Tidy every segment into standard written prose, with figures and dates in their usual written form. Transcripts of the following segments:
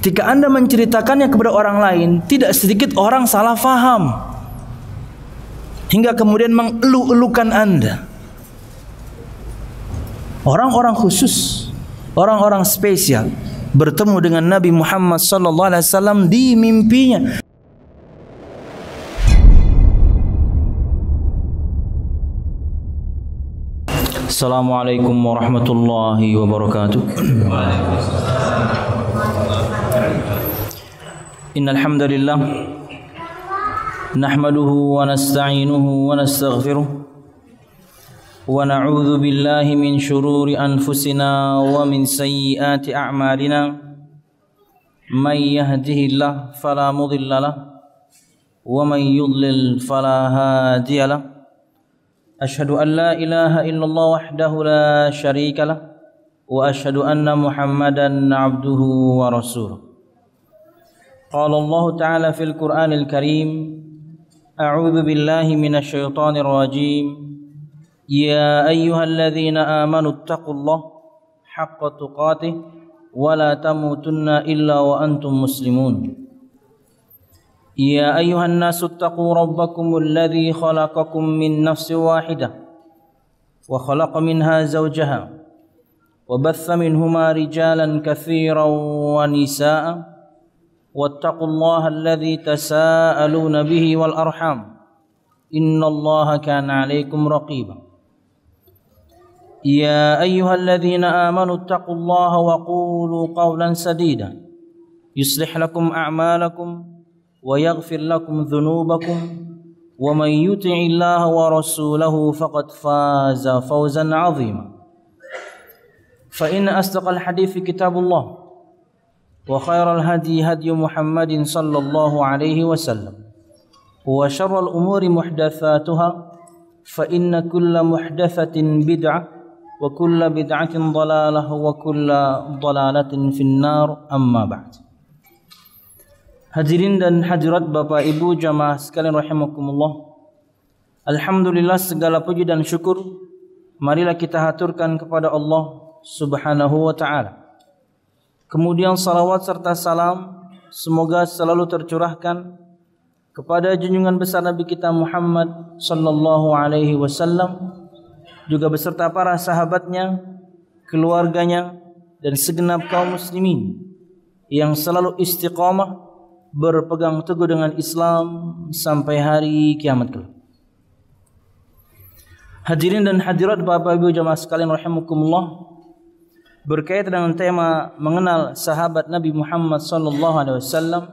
Ketika Anda menceritakannya kepada orang lain, tidak sedikit orang salah faham hingga kemudian mengeluh-elukan Anda. Orang-orang khusus, orang-orang spesial bertemu dengan Nabi Muhammad SAW di mimpinya. Assalamualaikum warahmatullahi wabarakatuh. Innal hamdalillah nahmaduhu wa nasta'inuhu wa nastaghfiruh wa na'udzu billahi min shururi anfusina wa min sayyiati a'malina may yahdihillahu fala mudilla lahu wa may yudlil fala hadiya lahu. Ashhadu an la ilaha illallah wahdahu la syarika lah wa ashhadu anna Muhammadan abduhu wa rasuluh. Qala Allah Ta'ala fil Qur'anil Karim, a'udzu billahi minasy syaithanir rajim. Ya ayyuhalladzina amanu taqullaha haqqa tuqatih wa la tamutunna illa wa antum muslimun. يا أيها الناس اتقوا ربكم الذي خلقكم من نفس واحدة وخلق منها زوجها وبث منهما رجالا كثيرا ونساء واتقوا الله الذي تساءلون به والأرحام إن الله كان عليكم رقيبا يا أيها الذين آمنوا اتقوا الله وقولوا قولا سديدا يصلح لكم أعمالكم ويغفر لكم ذنوبكم ومن يطع الله ورسوله فقد فاز فوزا عظيما فإن أصدق الحديث كتاب الله وخير الهدي هدي محمد صلى الله عليه وسلم وشر الأمور محدثاتها فإن كل محدثة بدعة وكل بدعة ضلالة وكل ضلالة في النار أما بعد. Hadirin dan hadirat Bapak Ibu jamaah sekalian rahimakumullah. Alhamdulillah, segala puji dan syukur marilah kita haturkan kepada Allah Subhanahu wa taala. Kemudian salawat serta salam semoga selalu tercurahkan kepada junjungan besar Nabi kita Muhammad sallallahu alaihi wasallam, juga beserta para sahabatnya, keluarganya dan segenap kaum muslimin yang selalu istiqamah berpegang teguh dengan Islam sampai hari kiamat kelak. Hadirin dan hadirat Bapak Ibu jamaah sekalian rahimakumullah, berkaitan dengan tema mengenal sahabat Nabi Muhammad SAW,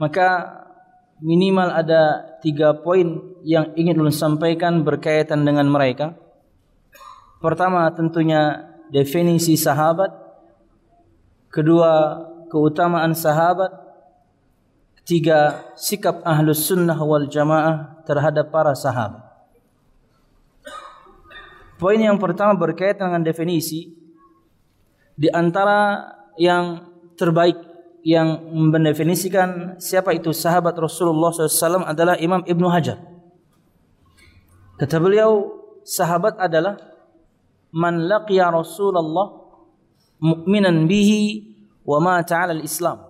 maka minimal ada 3 poin yang ingin ulun sampaikan berkaitan dengan mereka. Pertama tentunya definisi sahabat, kedua keutamaan sahabat, ketiga sikap ahlus sunnah wal jamaah terhadap para sahabat. Poin yang pertama berkaitan dengan definisi. Di antara yang terbaik yang mendefinisikan siapa itu sahabat Rasulullah SAW adalah Imam Ibnu Hajar. Kata beliau, sahabat adalah man laqiya Rasulullah mu'minan bihi wa mata 'alal Islam.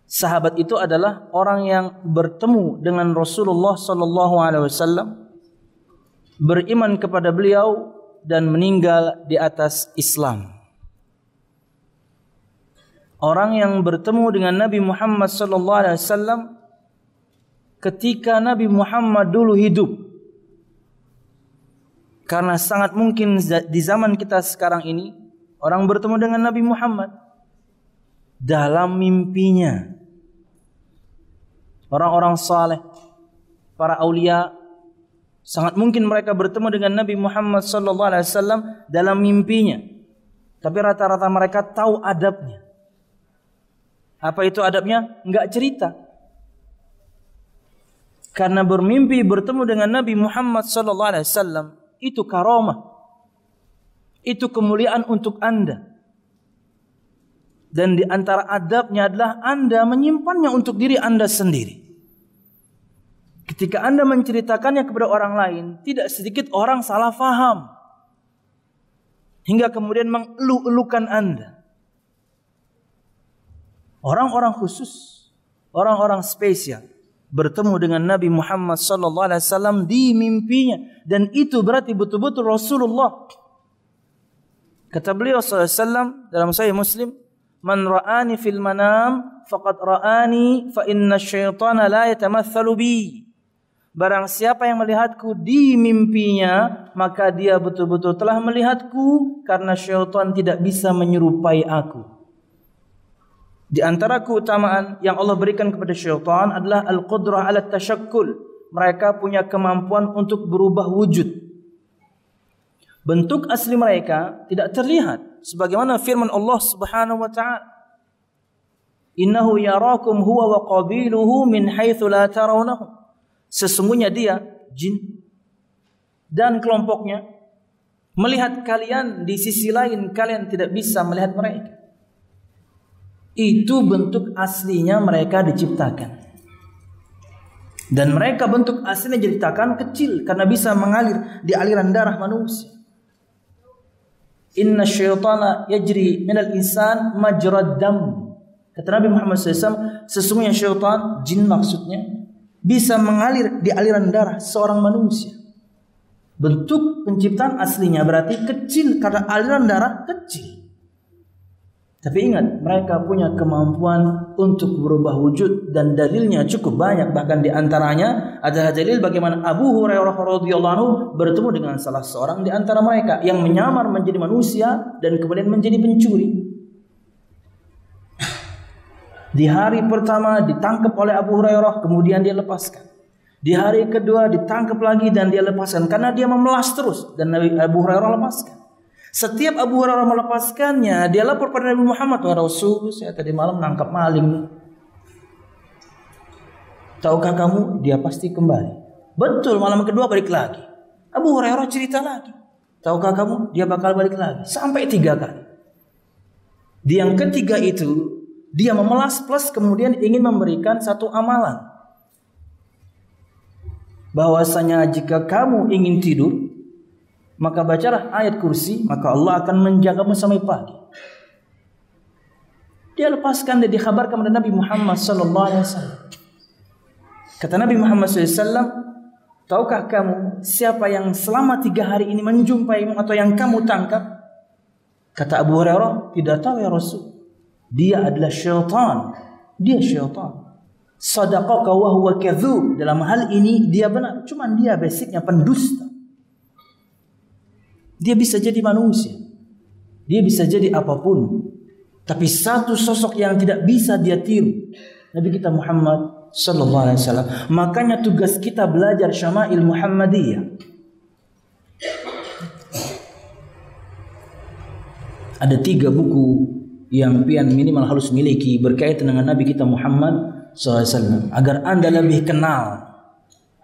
Sahabat itu adalah orang yang bertemu dengan Rasulullah sallallahu alaihi wasallam, beriman kepada beliau dan meninggal di atas Islam. Orang yang bertemu dengan Nabi Muhammad sallallahu alaihi wasallam ketika Nabi Muhammad dulu hidup. Karena sangat mungkin di zaman kita sekarang ini orang bertemu dengan Nabi Muhammad dalam mimpinya. Orang-orang saleh, para aulia, sangat mungkin mereka bertemu dengan Nabi Muhammad SAW dalam mimpinya. Tapi rata-rata mereka tahu adabnya. Apa itu adabnya? Enggak cerita. Karena bermimpi bertemu dengan Nabi Muhammad SAW itu karamah. Itu kemuliaan untuk Anda. Dan di antara adabnya adalah Anda menyimpannya untuk diri Anda sendiri. Ketika Anda menceritakannya kepada orang lain, tidak sedikit orang salah faham hingga kemudian mengeluh-elukan Anda. Orang-orang khusus, orang-orang spesial bertemu dengan Nabi Muhammad sallallahu alaihi wasallam di mimpinya, dan itu berarti betul-betul Rasulullah. Kata beliau sallallahu alaihi wasallam dalam Sahih Muslim, "Man ra'ani fil manam faqad ra'ani fa inna syaitana la yatamatsalu bi." Barang siapa yang melihatku di mimpinya, maka dia betul-betul telah melihatku, karena syaitan tidak bisa menyerupai aku. Di antara keutamaan yang Allah berikan kepada syaitan adalah al-qudrah ala tasyakkul. Mereka punya kemampuan untuk berubah wujud. Bentuk asli mereka tidak terlihat, sebagaimana firman Allah Subhanahu wa taala, "Innahu yarakum huwa wa qabiluhu min haitsu la tarawnahum." Sesungguhnya dia, jin dan kelompoknya, melihat kalian di sisi lain, kalian tidak bisa melihat mereka. Itu bentuk aslinya mereka diciptakan. Dan mereka bentuk aslinya diciptakan kecil karena bisa mengalir di aliran darah manusia. Inna syaitana yajri minal insan majrad dam. Kata Nabi Muhammad SAW, sesungguhnya syaitan, jin maksudnya, bisa mengalir di aliran darah seorang manusia. Bentuk penciptaan aslinya berarti kecil karena aliran darah kecil. Tapi ingat, mereka punya kemampuan untuk berubah wujud, dan dalilnya cukup banyak. Bahkan di antaranya adalah dalil bagaimana Abu Hurairah radhiyallahu anhu bertemu dengan salah seorang di antara mereka yang menyamar menjadi manusia dan kemudian menjadi pencuri. Di hari pertama ditangkap oleh Abu Hurairah, kemudian dia lepaskan. Di hari kedua ditangkap lagi dan dia lepaskan karena dia memelas terus, dan Abu Hurairah lepaskan. Setiap Abu Hurairah melepaskannya, dia lapor pada Nabi Muhammad, "Wahai Rasul, saya tadi malam nangkap maling. Tahukah kamu, dia pasti kembali." Betul, malam kedua balik lagi. Abu Hurairah cerita lagi, "Tahukah kamu, dia bakal balik lagi." Sampai 3 kali. Di yang ketiga itu, dia memelas plus kemudian ingin memberikan satu amalan, bahwasanya jika kamu ingin tidur, maka bacalah ayat kursi, maka Allah akan menjagamu sampai pagi. Dia lepaskan dan dikhabarkan kepada Nabi Muhammad sallallahu alaihi wasallam. Kata Nabi Muhammad sallallahu alaihi wasallam, "Tahukah kamu siapa yang selama 3 hari ini menjumpaimu atau yang kamu tangkap?" Kata Abu Hurairah, "Tidak tahu ya Rasul." Dia adalah syaitan. Dia syaitan. Sadaqaka wa huwa kadzub. Dalam hal ini dia benar, cuman dia basicnya pendusta. Dia bisa jadi manusia, dia bisa jadi apapun, tapi satu sosok yang tidak bisa dia tiru, Nabi kita Muhammad sallallahu alaihi wasallam. Makanya tugas kita belajar Syama'il Muhammadiyah. Ada 3 buku yang pian minimal harus miliki berkaitan dengan Nabi kita Muhammad SAW, agar Anda lebih kenal.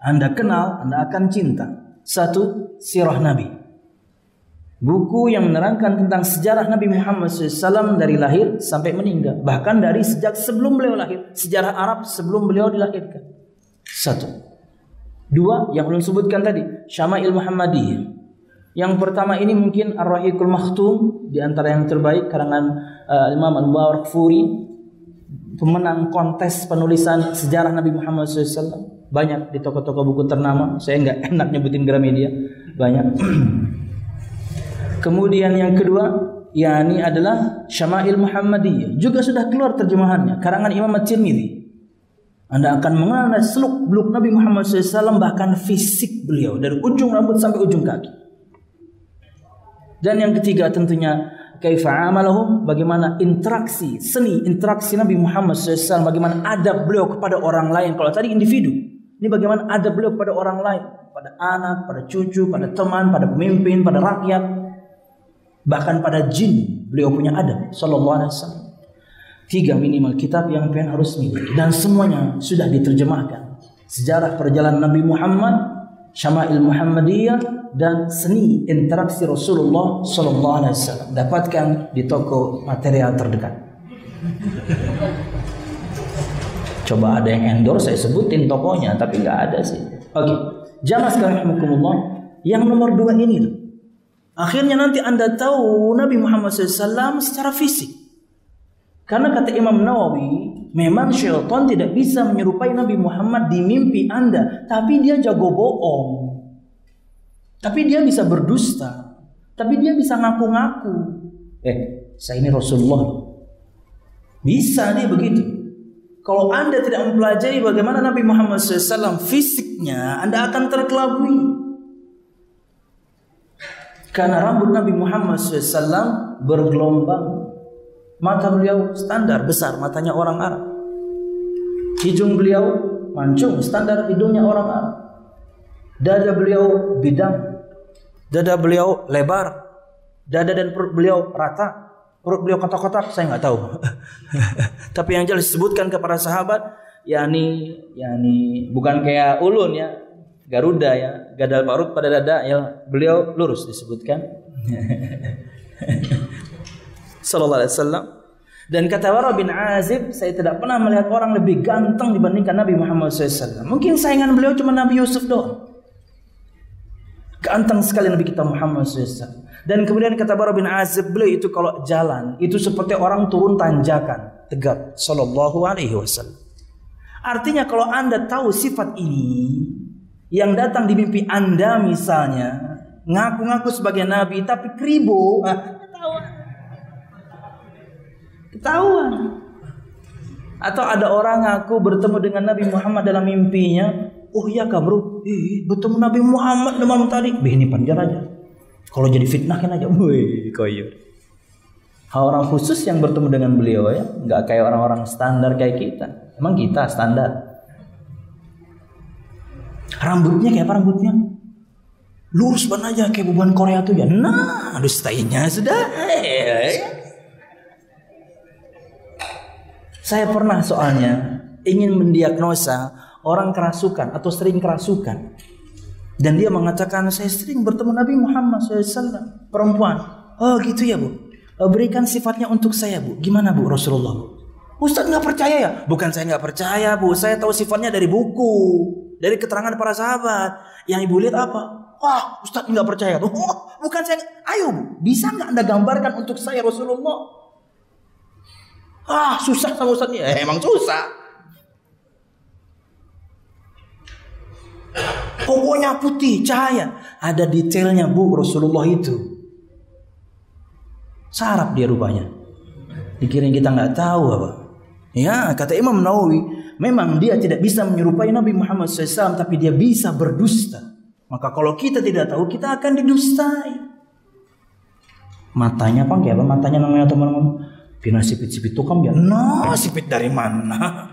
Anda kenal, Anda akan cinta. 1, Sirah Nabi, buku yang menerangkan tentang sejarah Nabi Muhammad SAW dari lahir sampai meninggal, bahkan dari sejak sebelum beliau lahir, sejarah Arab sebelum beliau dilahirkan. 1. 2, yang belum sebutkan tadi, Syama'il Muhammadiyah. Yang pertama ini mungkin Ar-Rahiqul Makhtum, di antara yang terbaik karangan Imam Al-Mubarak Furi, pemenang kontes penulisan sejarah Nabi Muhammad SAW. Banyak di toko-toko buku ternama. Saya nggak enak nyebutin Gramedia, banyak. Kemudian yang kedua, yakni adalah Syama'il Muhammadiyah, juga sudah keluar terjemahannya, karangan Imam At-Tirmidzi. Anda akan mengenal seluk-beluk Nabi Muhammad SAW, bahkan fisik beliau dari ujung rambut sampai ujung kaki. Dan yang ketiga tentunya kaifa amalahum, bagaimana interaksi seni, interaksi Nabi Muhammad SAW, bagaimana adab beliau kepada orang lain. Kalau tadi individu, ini bagaimana adab beliau kepada orang lain, pada anak, pada cucu, pada teman, pada pemimpin, pada rakyat, bahkan pada jin. Beliau punya adab sallallahu alaihi wasallam. 3 minimal kitab yang pengen harus miliki, dan semuanya sudah diterjemahkan. Sejarah perjalanan Nabi Muhammad, Syama'il Muhammadiyah, dan seni interaksi Rasulullah sallallahu alaihi wasallam. Dapatkan di toko material terdekat. Coba ada yang endorse, saya sebutin tokonya, tapi nggak ada sih. Oke, jamaah sekalian rahimakumullah, yang nomor 2 ini loh. Akhirnya nanti Anda tahu Nabi Muhammad SAW secara fisik. Karena kata Imam Nawawi, memang syaitan tidak bisa menyerupai Nabi Muhammad di mimpi Anda, tapi dia jago bohong. Tapi dia bisa berdusta. Tapi dia bisa ngaku-ngaku. Saya ini Rasulullah. Bisa nih begitu. Kalau Anda tidak mempelajari bagaimana Nabi Muhammad SAW fisiknya, Anda akan terkelabui. Karena rambut Nabi Muhammad SAW bergelombang. Mata beliau standar besar, matanya orang Arab. Hidung beliau mancung, standar hidungnya orang Arab. Dada beliau bidang. Dada beliau lebar. Dada dan perut beliau rata. Perut beliau kotak-kotak, saya nggak tahu. Tapi yang jelas disebutkan kepada sahabat, yakni bukan kayak ulun ya, Garuda ya, gadal parut pada dada ya, beliau lurus disebutkan. Sallallahu alaihi wasallam. Dan kata Bara bin Azib, saya tidak pernah melihat orang lebih ganteng dibandingkan Nabi Muhammad SAW. Mungkin saingan beliau cuma Nabi Yusuf doang. Ganteng sekali Nabi kita Muhammad SAW. Dan kemudian kata Bara bin Azib, beliau itu kalau jalan itu seperti orang turun tanjakan, tegap. Sallallahu alaihi wasallam. Artinya kalau Anda tahu sifat ini, yang datang di mimpi Anda misalnya, ngaku-ngaku sebagai Nabi tapi kribo, ketahuan. Atau ada orang ngaku bertemu dengan Nabi Muhammad dalam mimpinya. Oh iya kah bro, bertemu Nabi Muhammad malam tadi. Ini panjar aja. Kalau jadi fitnah kan aja. Wih, koyor. Orang khusus yang bertemu dengan beliau ya, nggak kayak orang-orang standar kayak kita. Emang kita standar. Rambutnya kayak apa rambutnya? Lurus banget aja kayak beban Korea tuh ya. Nah, dustainya sudah. Saya pernah soalnya ingin mendiagnosa orang kerasukan atau sering kerasukan. Dan dia mengatakan, saya sering bertemu Nabi Muhammad SAW. Perempuan. Oh gitu ya bu. Berikan sifatnya untuk saya bu. Gimana bu Rasulullah bu? Ustaz nggak percaya ya? Bukan saya nggak percaya bu. Saya tahu sifatnya dari buku. Dari keterangan para sahabat. Yang ibu lihat apa? Wah Ustaz nggak percaya. Oh, bukan saya. Ayo bu. Bisa nggak anda gambarkan untuk saya Rasulullah? Susah sama Ustaznya. Emang susah. Pokoknya putih, cahaya. Ada detailnya bu Rasulullah itu. Sarap dia rupanya. Dikirain kita nggak tahu apa. Ya kata Imam Nawawi, memang dia tidak bisa menyerupai Nabi Muhammad SAW, tapi dia bisa berdusta. Maka kalau kita tidak tahu, kita akan didustai. Matanya apa kayak apa? Matanya namanya teman-teman. Pina sipit-sipit itu kan biar. Nah, sipit dari mana?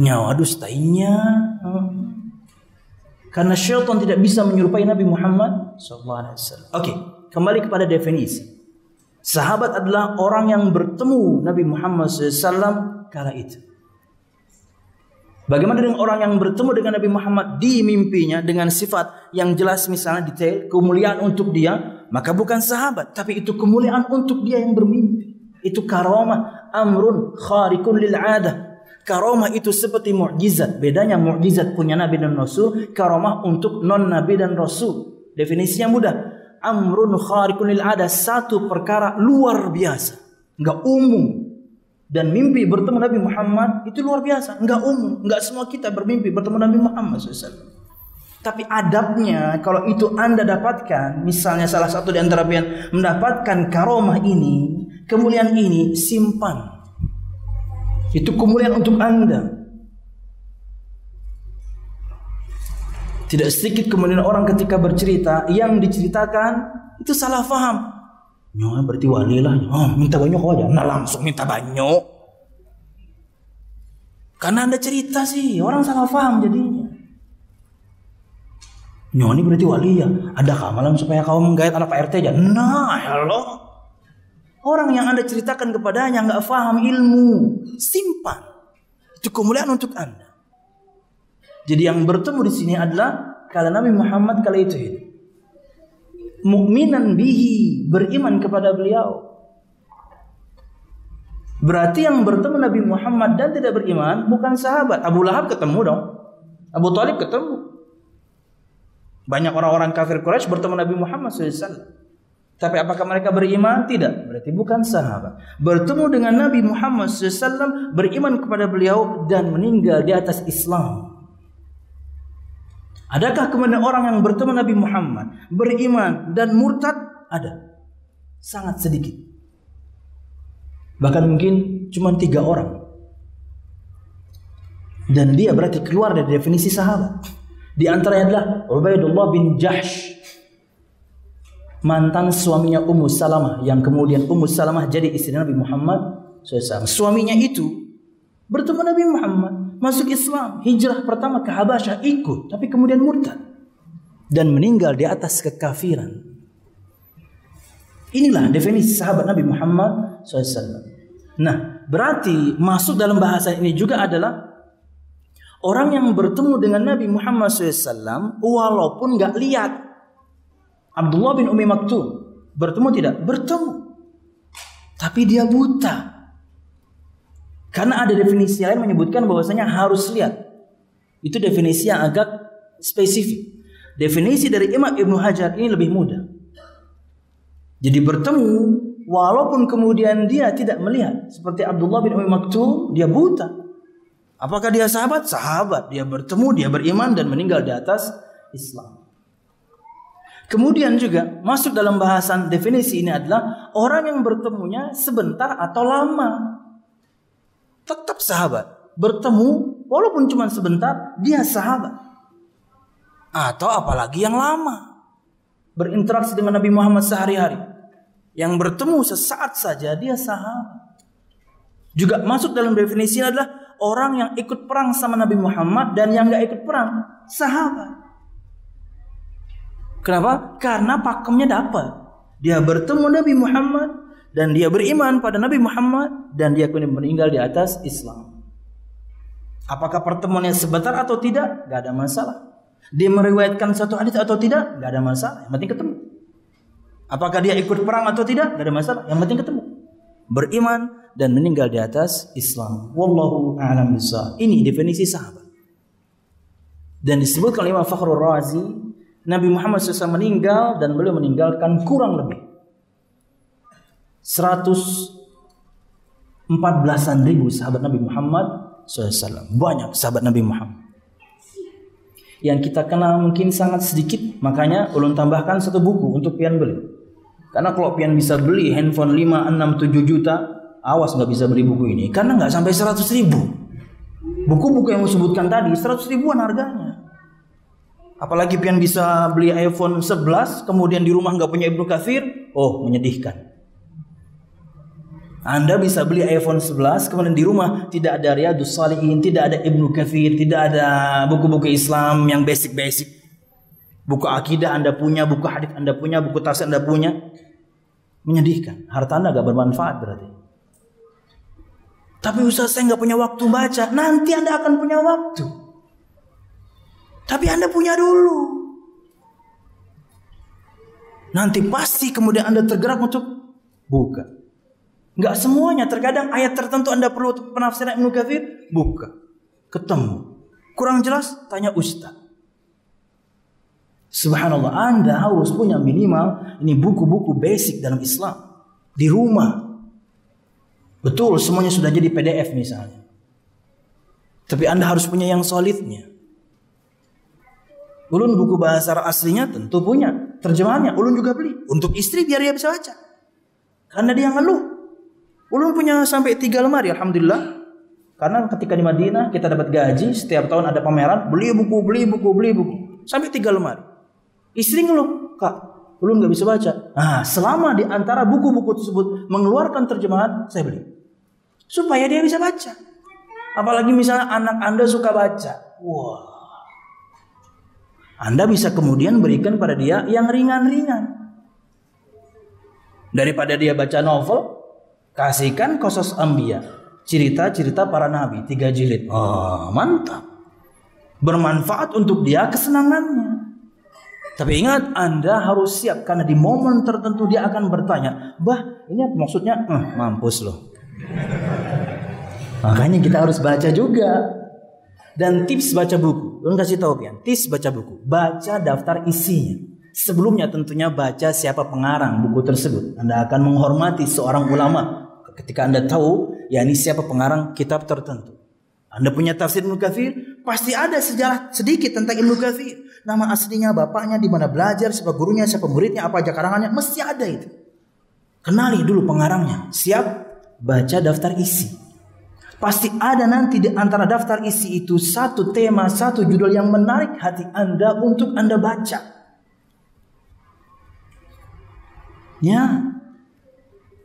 Nyawa dustainya. Karena syaitan tidak bisa menyerupai Nabi Muhammad SAW. Oke, kembali kepada definisi. Sahabat adalah orang yang bertemu Nabi Muhammad SAW kala itu. Bagaimana dengan orang yang bertemu dengan Nabi Muhammad di mimpinya dengan sifat yang jelas misalnya detail, kemuliaan untuk dia, maka bukan sahabat, tapi itu kemuliaan untuk dia yang bermimpi. Itu karamah, amrun kharikun lil 'adah. Karamah itu seperti mukjizat. Bedanya mukjizat punya Nabi dan Rasul, karamah untuk non Nabi dan Rasul. Definisinya mudah. Amrun kharikun lil 'adah, satu perkara luar biasa, enggak umum. Dan mimpi bertemu Nabi Muhammad itu luar biasa, enggak umum, enggak semua kita bermimpi bertemu Nabi Muhammad SAW. Tapi adabnya kalau itu Anda dapatkan, misalnya salah satu di antara kalian mendapatkan karomah ini, kemuliaan ini, simpan. Itu kemuliaan untuk Anda. Tidak sedikit kemudian orang ketika bercerita, yang diceritakan itu salah faham. Nyonya berarti wali lah. Minta banyak aja. Nah langsung minta banyak. Karena Anda cerita sih, orang salah faham jadinya. Nyonya berarti wali ya. Ada kamalan supaya kau menggait anak Pak RT aja. Nah, halo. Orang yang Anda ceritakan kepadanya nggak faham ilmu. Simpan. Itu kemuliaan untuk Anda. Jadi yang bertemu di sini adalah kala Nabi Muhammad kala itu. Mukminan bihi, beriman kepada beliau. Berarti yang bertemu Nabi Muhammad dan tidak beriman bukan sahabat. Abu Lahab ketemu dong. Abu Thalib ketemu. Banyak orang-orang kafir Quraisy bertemu Nabi Muhammad SAW. Tapi apakah mereka beriman? Tidak. Berarti bukan sahabat. Bertemu dengan Nabi Muhammad SAW, beriman kepada beliau dan meninggal di atas Islam. Adakah kemudian orang yang bertemu Nabi Muhammad, beriman dan murtad? Ada. Sangat sedikit. Bahkan mungkin cuma 3 orang. Dan dia berarti keluar dari definisi sahabat. Di antaranya adalah Ubaidullah bin Jahsh, mantan suaminya Ummu Salamah, yang kemudian Ummu Salamah jadi istri Nabi Muhammad SAW. Suaminya itu bertemu Nabi Muhammad, masuk Islam, hijrah pertama ke Habasyah, ikut, tapi kemudian murtad dan meninggal di atas kekafiran. Inilah definisi sahabat Nabi Muhammad SAW. Nah, berarti masuk dalam bahasa ini juga adalah orang yang bertemu dengan Nabi Muhammad SAW walaupun nggak lihat. Abdullah bin Umi Maktum bertemu tidak? Bertemu. Tapi dia buta. Karena ada definisi lain menyebutkan bahwasanya harus lihat. Itu definisi yang agak spesifik. Definisi dari Imam Ibnu Hajar ini lebih mudah. Jadi bertemu walaupun kemudian dia tidak melihat. Seperti Abdullah bin Umi Maktum, dia buta. Apakah dia sahabat? Sahabat. Dia bertemu, dia beriman dan meninggal di atas Islam. Kemudian juga masuk dalam bahasan definisi ini adalah orang yang bertemunya sebentar atau lama. Tetap sahabat. Bertemu walaupun cuma sebentar, dia sahabat. Atau apalagi yang lama. Berinteraksi dengan Nabi Muhammad sehari-hari. Yang bertemu sesaat saja, dia sahabat. Juga masuk dalam definisi ini adalah orang yang ikut perang sama Nabi Muhammad dan yang gak ikut perang, sahabat. Kenapa? Karena pakemnya dapat. Dia bertemu Nabi Muhammad dan dia beriman pada Nabi Muhammad dan dia kemudian meninggal di atas Islam. Apakah pertemuannya sebentar atau tidak? Gak ada masalah. Dia meriwayatkan satu hadis atau tidak? Gak ada masalah. Yang penting ketemu. Apakah dia ikut perang atau tidak? Gak ada masalah. Yang penting ketemu. Beriman dan meninggal di atas Islam. Wallahu a'lam bishawab. Ini definisi sahabat. Dan disebutkan oleh Imam Fakhrul Razi, Nabi Muhammad SAW meninggal dan beliau meninggalkan kurang lebih 114.000 sahabat Nabi Muhammad SAW. Banyak sahabat Nabi Muhammad. Yang kita kenal mungkin sangat sedikit. Makanya ulun tambahkan satu buku untuk pian beli. Karena kalau pian bisa beli handphone 5, 6, 7 juta, awas nggak bisa beli buku ini. Karena nggak sampai 100.000. Buku-buku yang disebutkan tadi 100 ribuan harganya. Apalagi pian bisa beli iPhone 11, kemudian di rumah nggak punya Ibnu Katsir, oh menyedihkan. Anda bisa beli iPhone 11, kemudian di rumah tidak ada Riyadhus Shalihin, tidak ada Ibnu Katsir, tidak ada buku-buku Islam yang basic-basic. Buku akidah Anda punya, buku hadis Anda punya, buku tafsir Anda punya. Menyedihkan. Harta Anda gak bermanfaat berarti. Tapi Ustaz, saya nggak punya waktu baca. Nanti Anda akan punya waktu. Tapi Anda punya dulu. Nanti pasti kemudian Anda tergerak untuk buka. Nggak semuanya. Terkadang ayat tertentu Anda perlu penafsiran Ibnu Katsir, buka. Ketemu. Kurang jelas, tanya Ustaz. Subhanallah, Anda harus punya minimal ini buku-buku basic dalam Islam di rumah. Betul, semuanya sudah jadi PDF misalnya. Tapi Anda harus punya yang solidnya. Ulun buku bahasa Arab aslinya tentu punya. Terjemahannya ulun juga beli. Untuk istri biar dia bisa baca. Karena dia ngeluh. Ulun punya sampai 3 lemari, alhamdulillah. Karena ketika di Madinah kita dapat gaji, setiap tahun ada pameran, beli buku. Sampai 3 lemari. Istri ngeluh, Kak, ulun gak bisa baca. Nah, selama di antara buku-buku tersebut mengeluarkan terjemahan, saya beli. Supaya dia bisa baca. Apalagi misalnya anak Anda suka baca. Wah. Anda bisa kemudian berikan pada dia yang ringan-ringan. Daripada dia baca novel, kasihkan Qasas Anbiya. Cerita-cerita para nabi, 3 jilid. Oh, mantap. Bermanfaat untuk dia kesenangannya. Tapi ingat, Anda harus siap. Karena di momen tertentu dia akan bertanya, bah, ini maksudnya, mampus loh. Makanya kita harus baca juga. Dan tips baca buku, lu kasih tahu pian, tips baca buku, baca daftar isinya. Sebelumnya tentunya baca siapa pengarang buku tersebut. Anda akan menghormati seorang ulama ketika Anda tahu yakni siapa pengarang kitab tertentu. Anda punya tafsir Ibnu Katsir, pasti ada sejarah sedikit tentang Ibnu Katsir. Nama aslinya, bapaknya, di mana belajar, siapa gurunya, siapa muridnya, apa aja karangannya, mesti ada itu. Kenali dulu pengarangnya. Siap, baca daftar isi. Pasti ada nanti di antara daftar isi itu satu tema, satu judul yang menarik hati Anda untuk Anda baca. Ya,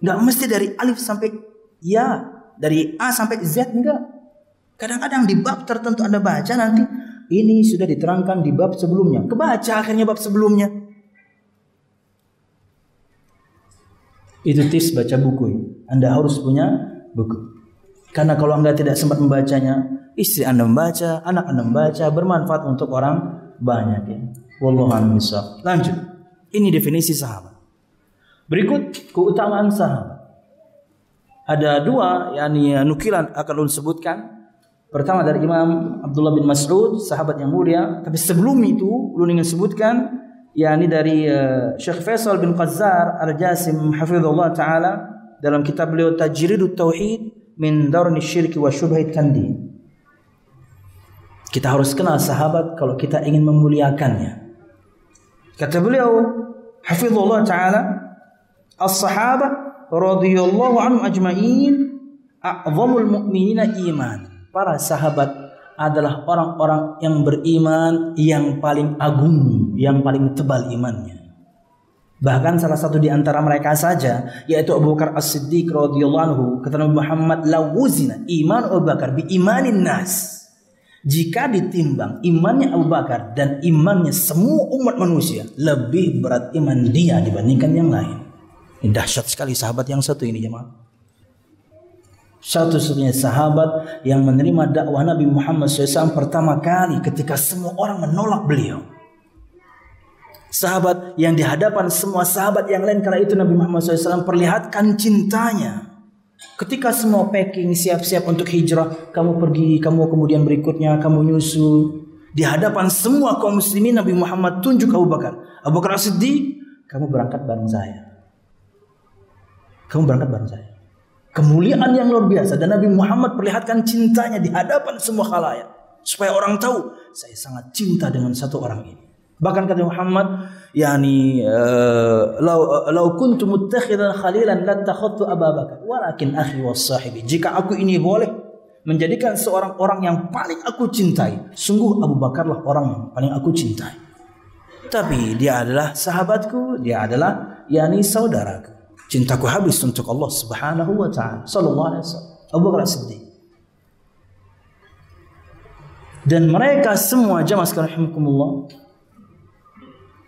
nggak mesti dari alif sampai ya, dari A sampai Z, enggak. Kadang-kadang di bab tertentu Anda baca nanti ini sudah diterangkan di bab sebelumnya. Kebaca akhirnya bab sebelumnya. Itu tips baca buku. Anda harus punya buku. Karena kalau Anda tidak sempat membacanya, istri Anda membaca, anak Anda membaca, bermanfaat untuk orang banyak ya. Wallahu a'lam bishawab. Lanjut. Ini definisi sahabat. Berikut keutamaan sahabat. Ada dua yakni nukilan akan ulun sebutkan. Pertama dari Imam Abdullah bin Mas'ud, sahabat yang mulia. Tapi sebelum itu, ulun ingin sebutkan yakni dari Syekh Faisal bin Qazzar Al-Jasim hafizahullah taala dalam kitab beliau Tajridut Tauhid min Darni Syirki wa Syubhait Kandi. Kita harus kenal sahabat kalau kita ingin memuliakannya. Kata beliau hafizahullah taala, as-sahabah radhiyallahu anhum ajma'in a'zamul mu'minina iman. Para sahabat adalah orang-orang yang beriman yang paling agung, yang paling tebal imannya. Bahkan salah satu di antara mereka saja, yaitu Abu Bakar As-Siddiq radhiyallahu anhu, kata Nabi Muhammad, lawuzina iman Abu Bakar bi imanin nas. Jika ditimbang imannya Abu Bakar dan imannya semua umat manusia, lebih berat iman dia dibandingkan yang lain. Ini dahsyat sekali sahabat yang satu ini, jemaah. Satu-satunya sahabat yang menerima dakwah Nabi Muhammad SAW pertama kali ketika semua orang menolak beliau. Sahabat yang di hadapan semua sahabat yang lain kala itu Nabi Muhammad SAW perlihatkan cintanya. Ketika semua packing siap-siap untuk hijrah, kamu pergi, kamu kemudian berikutnya kamu nyusul. Di hadapan semua kaum muslimin Nabi Muhammad tunjuk Abu Bakar. Abu Bakar As-Siddiq, kamu berangkat bareng saya. Kamu berangkat bareng saya. Kemuliaan yang luar biasa, dan Nabi Muhammad perlihatkan cintanya di hadapan semua khalayak supaya orang tahu saya sangat cinta dengan satu orang ini. Bahkan kata Muhammad, yakni law kuntu muttakhidan khalilan lattakhadtu Abu Bakar walakin akhi was sahibi. Jika aku ini boleh menjadikan seorang orang yang paling aku cintai, sungguh Abu Bakarlah orang yang paling aku cintai. Tapi dia adalah sahabatku, dia adalah yakni saudaraku. Cintaku habis untuk Allah Subhanahu wa taala. Sallallahu alaihi wasallam. Abu Bakar As-Siddiq. Dan mereka semua jamaah sekalian rahimakumullah,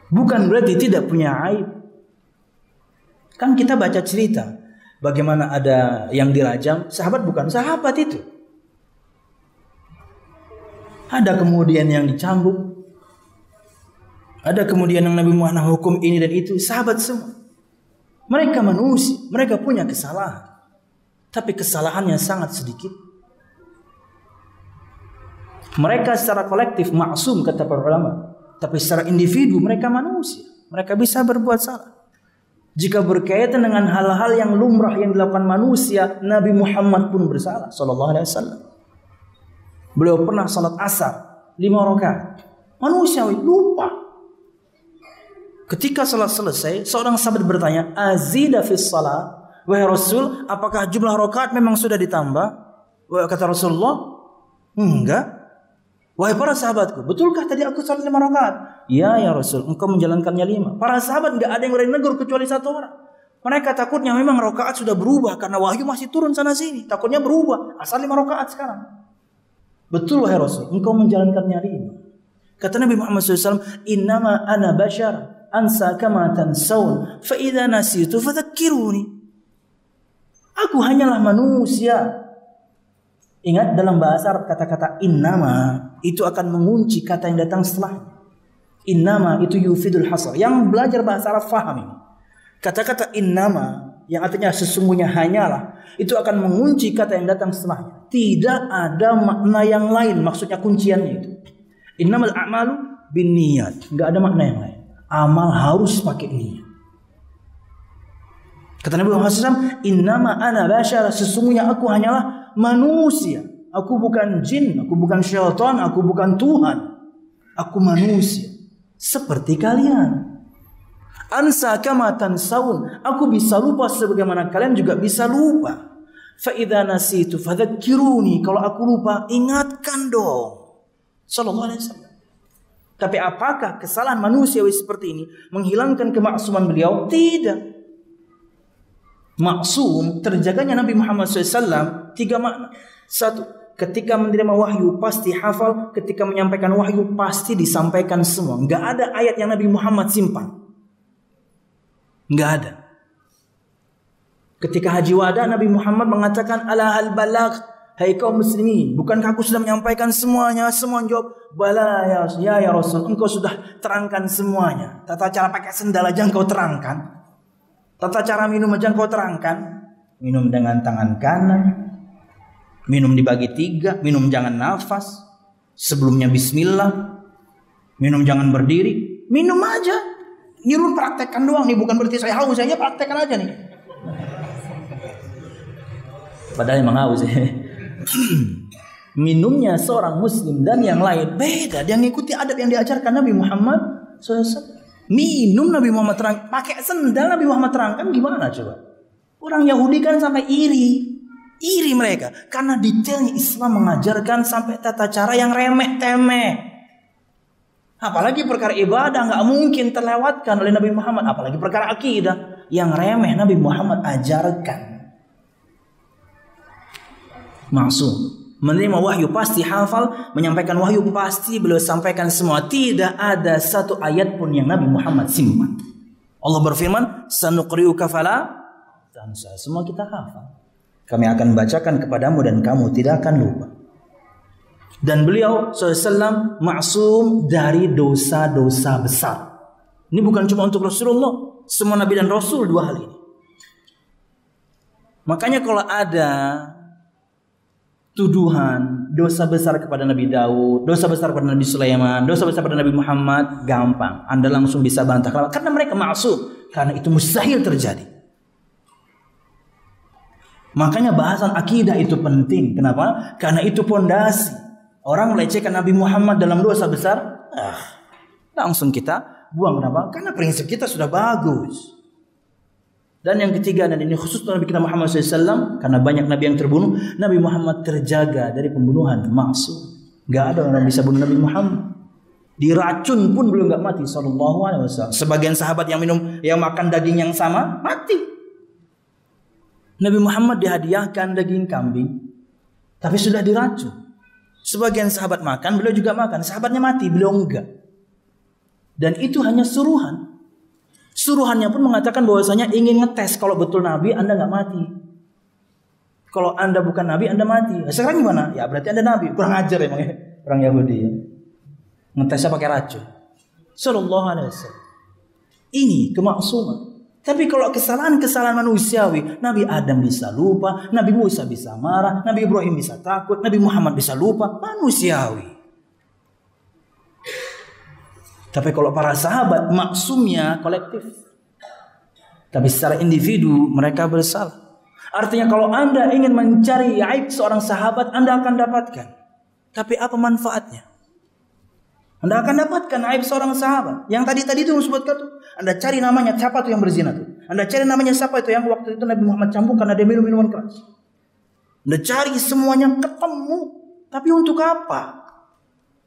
bukan berarti tidak punya aib. Kan kita baca cerita bagaimana ada yang dirajam, sahabat bukan sahabat itu. Ada kemudian yang dicambuk. Ada kemudian yang Nabi Muhammad hukum ini dan itu, sahabat semua. Mereka manusia, mereka punya kesalahan. Tapi kesalahannya sangat sedikit. Mereka secara kolektif maksum kata para ulama. Tapi secara individu mereka manusia. Mereka bisa berbuat salah. Jika berkaitan dengan hal-hal yang lumrah yang dilakukan manusia, Nabi Muhammad pun bersalah sallallahu alaihi wasallam. Beliau pernah salat asar 5 rakaat. Manusiawi lupa. Ketika salat selesai, seorang sahabat bertanya, "Azida fis salat?" Wahai Rasul, apakah jumlah rakaat memang sudah ditambah? Kata Rasulullah, "Enggak." Wahai para sahabatku, betulkah tadi aku salat 5 rakaat? Ya Rasul, engkau menjalankannya 5. Para sahabat enggak ada yang berani negur kecuali satu orang. Mereka takutnya memang rakaat sudah berubah karena wahyu masih turun sana sini. Takutnya berubah, asal 5 rakaat sekarang. Betul wahai Rasul, engkau menjalankannya 5. Kata Nabi Muhammad SAW, "Innama ana bashar. Ansa kama tansaun fa idza nasitu fadzakkiruni." Aku hanyalah manusia. Ingat dalam bahasa Arab kata-kata innama itu akan mengunci kata yang datang setelahnya. Innama itu yufidul hasr. Yang belajar bahasa Arab faham ini. Kata-kata innama yang artinya sesungguhnya hanyalah itu akan mengunci kata yang datang setelahnya. Tidak ada makna yang lain, maksudnya kunciannya itu. Innamal a'malu binniyat. Enggak ada makna yang lain. Amal harus pakai niat. Kata Nabi Muhammad SAW, innama ana bashar, sesungguhnya aku hanyalah manusia. Aku bukan jin, aku bukan syaitan, aku bukan Tuhan. Aku manusia seperti kalian. Ansa kama tansaun, aku bisa lupa sebagaimana kalian juga bisa lupa. Fa idza nasitu fadzakiruni, kalau aku lupa ingatkan dong. Sallallahu alaihi wasallam. Tapi apakah kesalahan manusiawi seperti ini menghilangkan kemaksuman beliau? Tidak. Maksum, terjaganya Nabi Muhammad SAW 3 makna. 1, ketika menerima wahyu pasti hafal, ketika menyampaikan wahyu pasti disampaikan semua. Enggak ada ayat yang Nabi Muhammad simpan. Enggak ada. Ketika haji wada Nabi Muhammad mengatakan, ala hal balagh, hai kaum muslimin, bukankah aku sudah menyampaikan semuanya? Semua jawab, bala ya Rasul, engkau sudah terangkan semuanya. Tata cara pakai sendal aja engkau terangkan. Tata cara minum aja engkau terangkan. Minum dengan tangan kanan, minum dibagi 3, minum jangan nafas, sebelumnya bismillah, minum jangan berdiri, minum aja. Ini lu praktekkan doang nih, bukan berarti saya haus, saya praktekkan aja nih. Padahal emang haus ya. Minumnya seorang muslim dan yang lain beda. Dia ngikuti adab yang diajarkan Nabi Muhammad SAW. Minum Nabi Muhammad terang, pakai sendal Nabi Muhammad terangkan, gimana coba? Orang Yahudi kan sampai iri mereka karena detailnya Islam mengajarkan sampai tata cara yang remeh-temeh. Apalagi perkara ibadah nggak mungkin terlewatkan oleh Nabi Muhammad, apalagi perkara akidah yang remeh Nabi Muhammad ajarkan. Maksud menerima wahyu pasti hafal, menyampaikan wahyu pasti beliau sampaikan semua. Tidak ada satu ayat pun yang Nabi Muhammad simpan. Allah berfirman, sanuqri'uka fala tansa. Semua kita hafal. Kami akan bacakan kepadamu dan kamu tidak akan lupa. Dan beliau SAW maksum dari dosa-dosa besar. Ini bukan cuma untuk Rasulullah, semua Nabi dan Rasul 2 hal ini. Makanya kalau ada tuduhan dosa besar kepada Nabi Daud, dosa besar kepada Nabi Sulaiman, dosa besar kepada Nabi Muhammad, gampang, Anda langsung bisa bantah karena mereka maksum, karena itu mustahil terjadi. Makanya bahasan akidah itu penting. Kenapa? Karena itu pondasi. Orang melecehkan Nabi Muhammad dalam dosa besar, langsung kita buang. Kenapa? Karena prinsip kita sudah bagus. Dan yang ketiga, dan ini khusus Nabi kita Muhammad SAW, karena banyak Nabi yang terbunuh, Nabi Muhammad terjaga dari pembunuhan maksum. Gak ada orang yang bisa bunuh Nabi Muhammad. Diracun pun belum gak mati Sallallahu Alaihi Wasallam. Sebagian sahabat yang makan daging yang sama mati. Nabi Muhammad dihadiahkan daging kambing, tapi sudah diracun. Sebagian sahabat makan, beliau juga makan. Sahabatnya mati, beliau enggak. Dan itu hanya suruhan. Suruhannya pun mengatakan bahwasanya ingin ngetes kalau betul Nabi, Anda nggak mati. Kalau Anda bukan Nabi, Anda mati. Sekarang gimana? Ya berarti Anda Nabi. Kurang ajar emang ya orang Yahudi. Ya. Ngetesnya pakai racun. Sallallahu alaihi wasallam. Ini kemaksuman. Tapi kalau kesalahan-kesalahan manusiawi, Nabi Adam bisa lupa, Nabi Musa bisa marah, Nabi Ibrahim bisa takut, Nabi Muhammad bisa lupa, manusiawi. Tapi kalau para sahabat maksumnya kolektif. Tapi secara individu mereka bersalah. Artinya kalau Anda ingin mencari aib seorang sahabat, Anda akan dapatkan. Tapi apa manfaatnya? Anda akan dapatkan aib seorang sahabat. Yang tadi itu sebutkan tuh. Anda cari namanya siapa tuh yang berzina tuh. Anda cari namanya siapa itu yang waktu itu Nabi Muhammad cambuk karena dia minum minuman keras. Anda cari semuanya ketemu. Tapi untuk apa?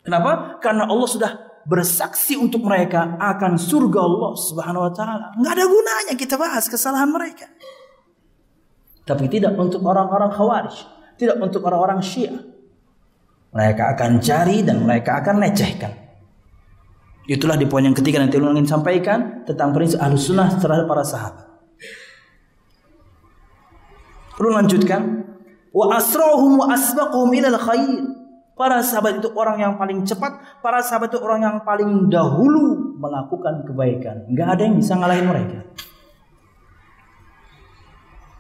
Kenapa? Karena Allah sudah bersaksi untuk mereka akan surga Allah Subhanahu wa taala. Enggak ada gunanya kita bahas kesalahan mereka. Tapi tidak untuk orang-orang Khawarij, tidak untuk orang-orang Syiah. Mereka akan cari dan mereka akan lecehkan. Itulah di poin yang ketiga nanti ulun ingin sampaikan tentang prinsip Ahlussunnah terhadap para sahabat. Ulun lanjutkan, wa asrahum wa asbaqhum ilal khair. Para sahabat itu orang yang paling cepat, para sahabat itu orang yang paling dahulu melakukan kebaikan. Enggak ada yang bisa ngalahin mereka.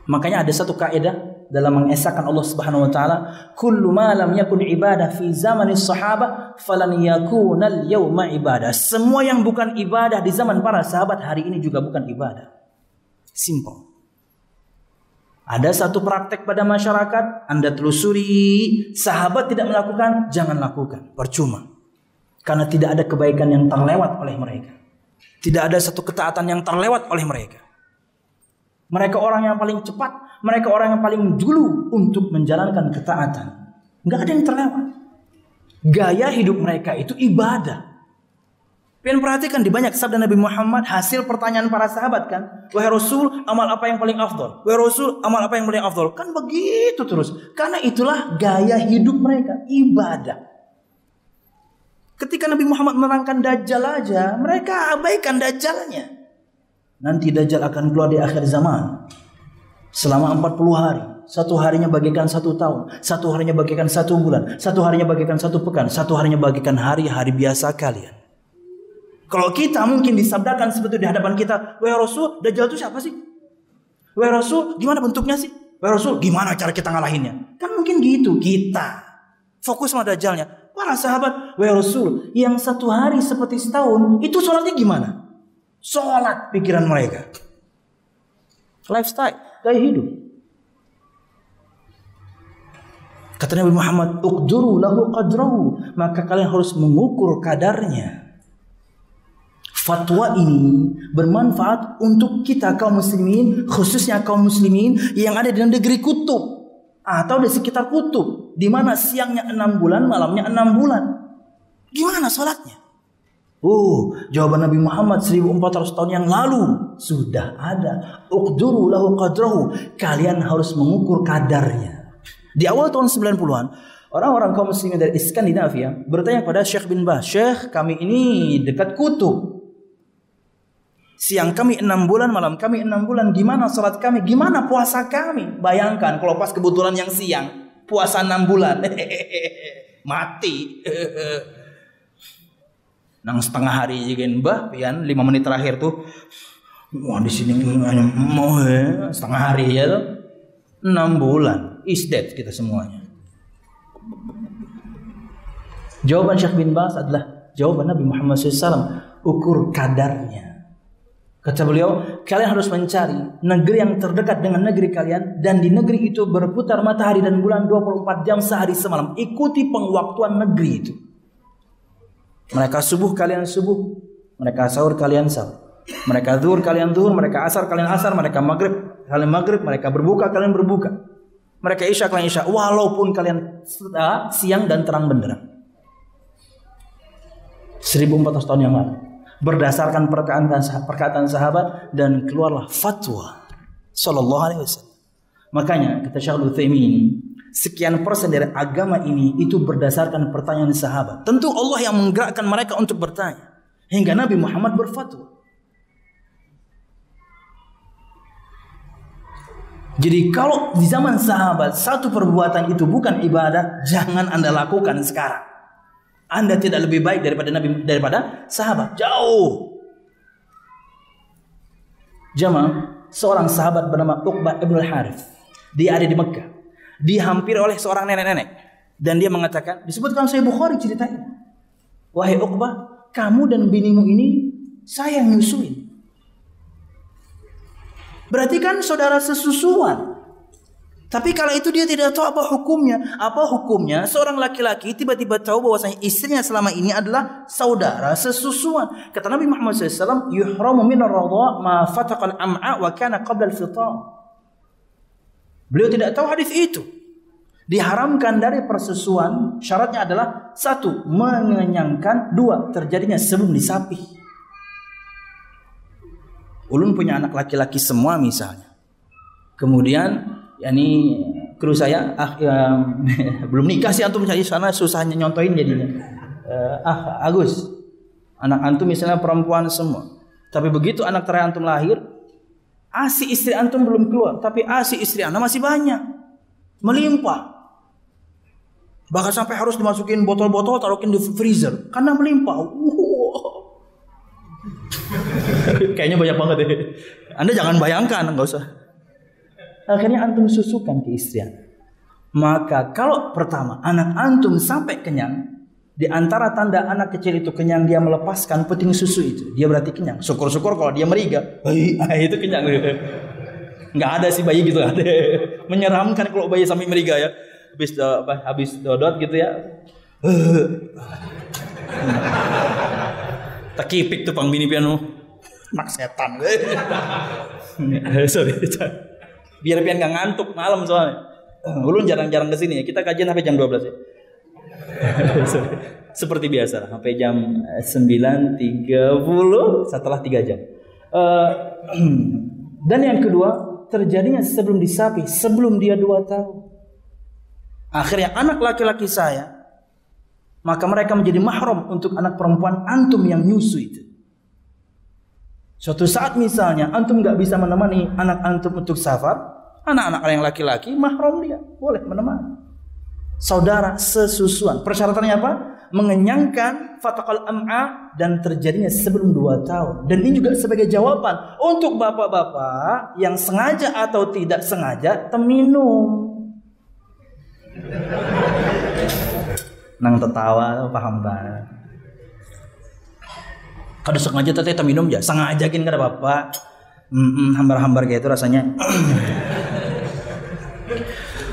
Makanya ada satu kaidah dalam mengesahkan Allah Subhanahu wa taala, kullu ma lam yakun ibadah fi zamanis sahabah falan yakuna al-yawma ibadah. Semua yang bukan ibadah di zaman para sahabat hari ini juga bukan ibadah. Simple. Ada satu praktek pada masyarakat, Anda telusuri, sahabat tidak melakukan, jangan lakukan, percuma. Karena tidak ada kebaikan yang terlewat oleh mereka. Tidak ada satu ketaatan yang terlewat oleh mereka. Mereka orang yang paling cepat, mereka orang yang paling dulu untuk menjalankan ketaatan. Enggak ada yang terlewat. Gaya hidup mereka itu ibadah. Pian perhatikan di banyak sabda Nabi Muhammad hasil pertanyaan para sahabat kan. Wahai Rasul, amal apa yang paling afdal? Wahai Rasul, amal apa yang paling afdal? Kan begitu terus. Karena itulah gaya hidup mereka, ibadah. Ketika Nabi Muhammad menerangkan Dajjal aja, mereka abaikan Dajjalnya. Nanti Dajjal akan keluar di akhir zaman. Selama 40 hari. Satu harinya bagikan 1 tahun. Satu harinya bagikan 1 bulan. Satu harinya bagikan 1 pekan. Satu harinya bagikan hari-hari biasa kalian. Kalau kita mungkin disabdakan seperti di hadapan kita, wahai Rasul, Dajjal itu siapa sih? Wahai Rasul, gimana bentuknya sih? Wahai Rasul, gimana cara kita ngalahinnya? Kan mungkin gitu. Kita fokus sama Dajjalnya. Para sahabat, wahai Rasul, yang 1 hari seperti setahun, itu sholatnya gimana? Sholat pikiran mereka. Lifestyle, gaya hidup. Kata Nabi Muhammad, uqduru lahu qadrahu. Maka kalian harus mengukur kadarnya. Fatwa ini bermanfaat untuk kita kaum muslimin, khususnya kaum muslimin yang ada di negeri kutub atau di sekitar kutub, di mana siangnya 6 bulan, malamnya 6 bulan. Gimana sholatnya? Jawaban Nabi Muhammad 1400 tahun yang lalu sudah ada. Uqduru lahu qadrahu. Kalian harus mengukur kadarnya. Di awal tahun 90-an, orang-orang kaum muslimin dari Skandinavia bertanya pada Syekh bin Baz, "Syekh, kami ini dekat kutub. Siang kami 6 bulan, malam kami 6 bulan. Gimana salat kami? Gimana puasa kami?" Bayangkan kalau pas kebetulan yang siang puasa 6 bulan. Mati. Nang setengah hari juga mbah pian 5 menit terakhir tuh. Wah, di sini mau setengah hari ya tuh. 6 bulan is dead kita semuanya. Jawaban Syekh bin Baz adalah jawaban Nabi Muhammad SAW. Ukur kadarnya. Kata beliau, kalian harus mencari negeri yang terdekat dengan negeri kalian, dan di negeri itu berputar matahari dan bulan 24 jam sehari semalam. Ikuti penwaktuan negeri itu. Mereka subuh kalian subuh, mereka sahur kalian sahur, mereka zuhur kalian zuhur, mereka asar kalian asar, mereka maghrib kalian maghrib, mereka berbuka kalian berbuka, mereka isya kalian isya, walaupun kalian siang dan terang benderang. 1400 tahun yang lalu, berdasarkan perkataan sahabat, dan keluarlah fatwa sallallahu alaihi wasallam. Makanya kata Syekh Al-Utsaimin, sekian persen dari agama ini itu berdasarkan pertanyaan sahabat. Tentu Allah yang menggerakkan mereka untuk bertanya hingga Nabi Muhammad berfatwa. Jadi kalau di zaman sahabat satu perbuatan itu bukan ibadah, jangan Anda lakukan sekarang. Anda tidak lebih baik daripada sahabat. Jauh. Jamaah, seorang sahabat bernama Uqbah ibn al-Harith. Dia ada di Mekah. Dihampiri oleh seorang nenek-nenek, dan dia mengatakan, disebutkan Sahih Bukhari ceritain, wahai Uqbah, kamu dan binimu ini saya yang nyusuin. Berarti kan saudara sesusuan. Tapi kala itu dia tidak tahu apa hukumnya. Apa hukumnya seorang laki-laki tiba-tiba tahu bahwasanya istrinya selama ini adalah saudara sesusuan. Kata Nabi Muhammad SAW, yuhramu minar radha ma fataqal am'a wa kana qabla al-fitam. Beliau tidak tahu hadis itu. Diharamkan dari persusuan, syaratnya adalah 1, mengenyangkan, 2, terjadinya sebelum disapih. Ulun punya anak laki-laki semua misalnya. Kemudian yakni kru saya belum nikah sih antum cari sana susahnya nyontoin jadinya. Agus, anak antum misalnya perempuan semua. Tapi begitu anak terakhir antum lahir, ASI istri antum belum keluar, tapi ASI istri anda masih banyak, melimpah. Bahkan sampai harus dimasukin botol-botol, taruhin di freezer karena melimpah. Kayaknya banyak banget ya. Anda jangan bayangkan, nggak usah. Akhirnya antum susukan ke istri anda. Maka kalau pertama anak antum sampai kenyang, di antara tanda anak kecil itu kenyang dia melepaskan puting susu itu, dia berarti kenyang. Syukur-syukur kalau dia meriga, itu kenyang. Nggak ada sih bayi gitu, ada. Menyeramkan kalau bayi sampai meriga ya. Habis dodot gitu ya. Takipik tuh pang bini piano. Mak setan. Sorry. Biar pian nggak ngantuk malam soalnya. Ulun jarang-jarang kesini ya. Kita kajian sampai jam 12 ya. Seperti biasa sampai jam 9.30 setelah 3 jam. Dan yang kedua, terjadinya sebelum disapi, sebelum dia 2 tahun. Akhirnya anak laki-laki saya, maka mereka menjadi mahram untuk anak perempuan antum yang nyusu itu. Suatu saat misalnya antum nggak bisa menemani anak antum untuk safar, anak-anak yang laki-laki mahram dia boleh menemani. Saudara sesusuan. Persyaratannya apa? Mengenyangkan fatakal am'a dan terjadinya sebelum 2 tahun. Dan ini juga sebagai jawaban untuk bapak-bapak yang sengaja atau tidak sengaja teminum. Nang tertawa paham banget. Kalau sengaja teteh minum ya, sengaja kan kada apa-apa. Hambar-hambar kayak itu rasanya.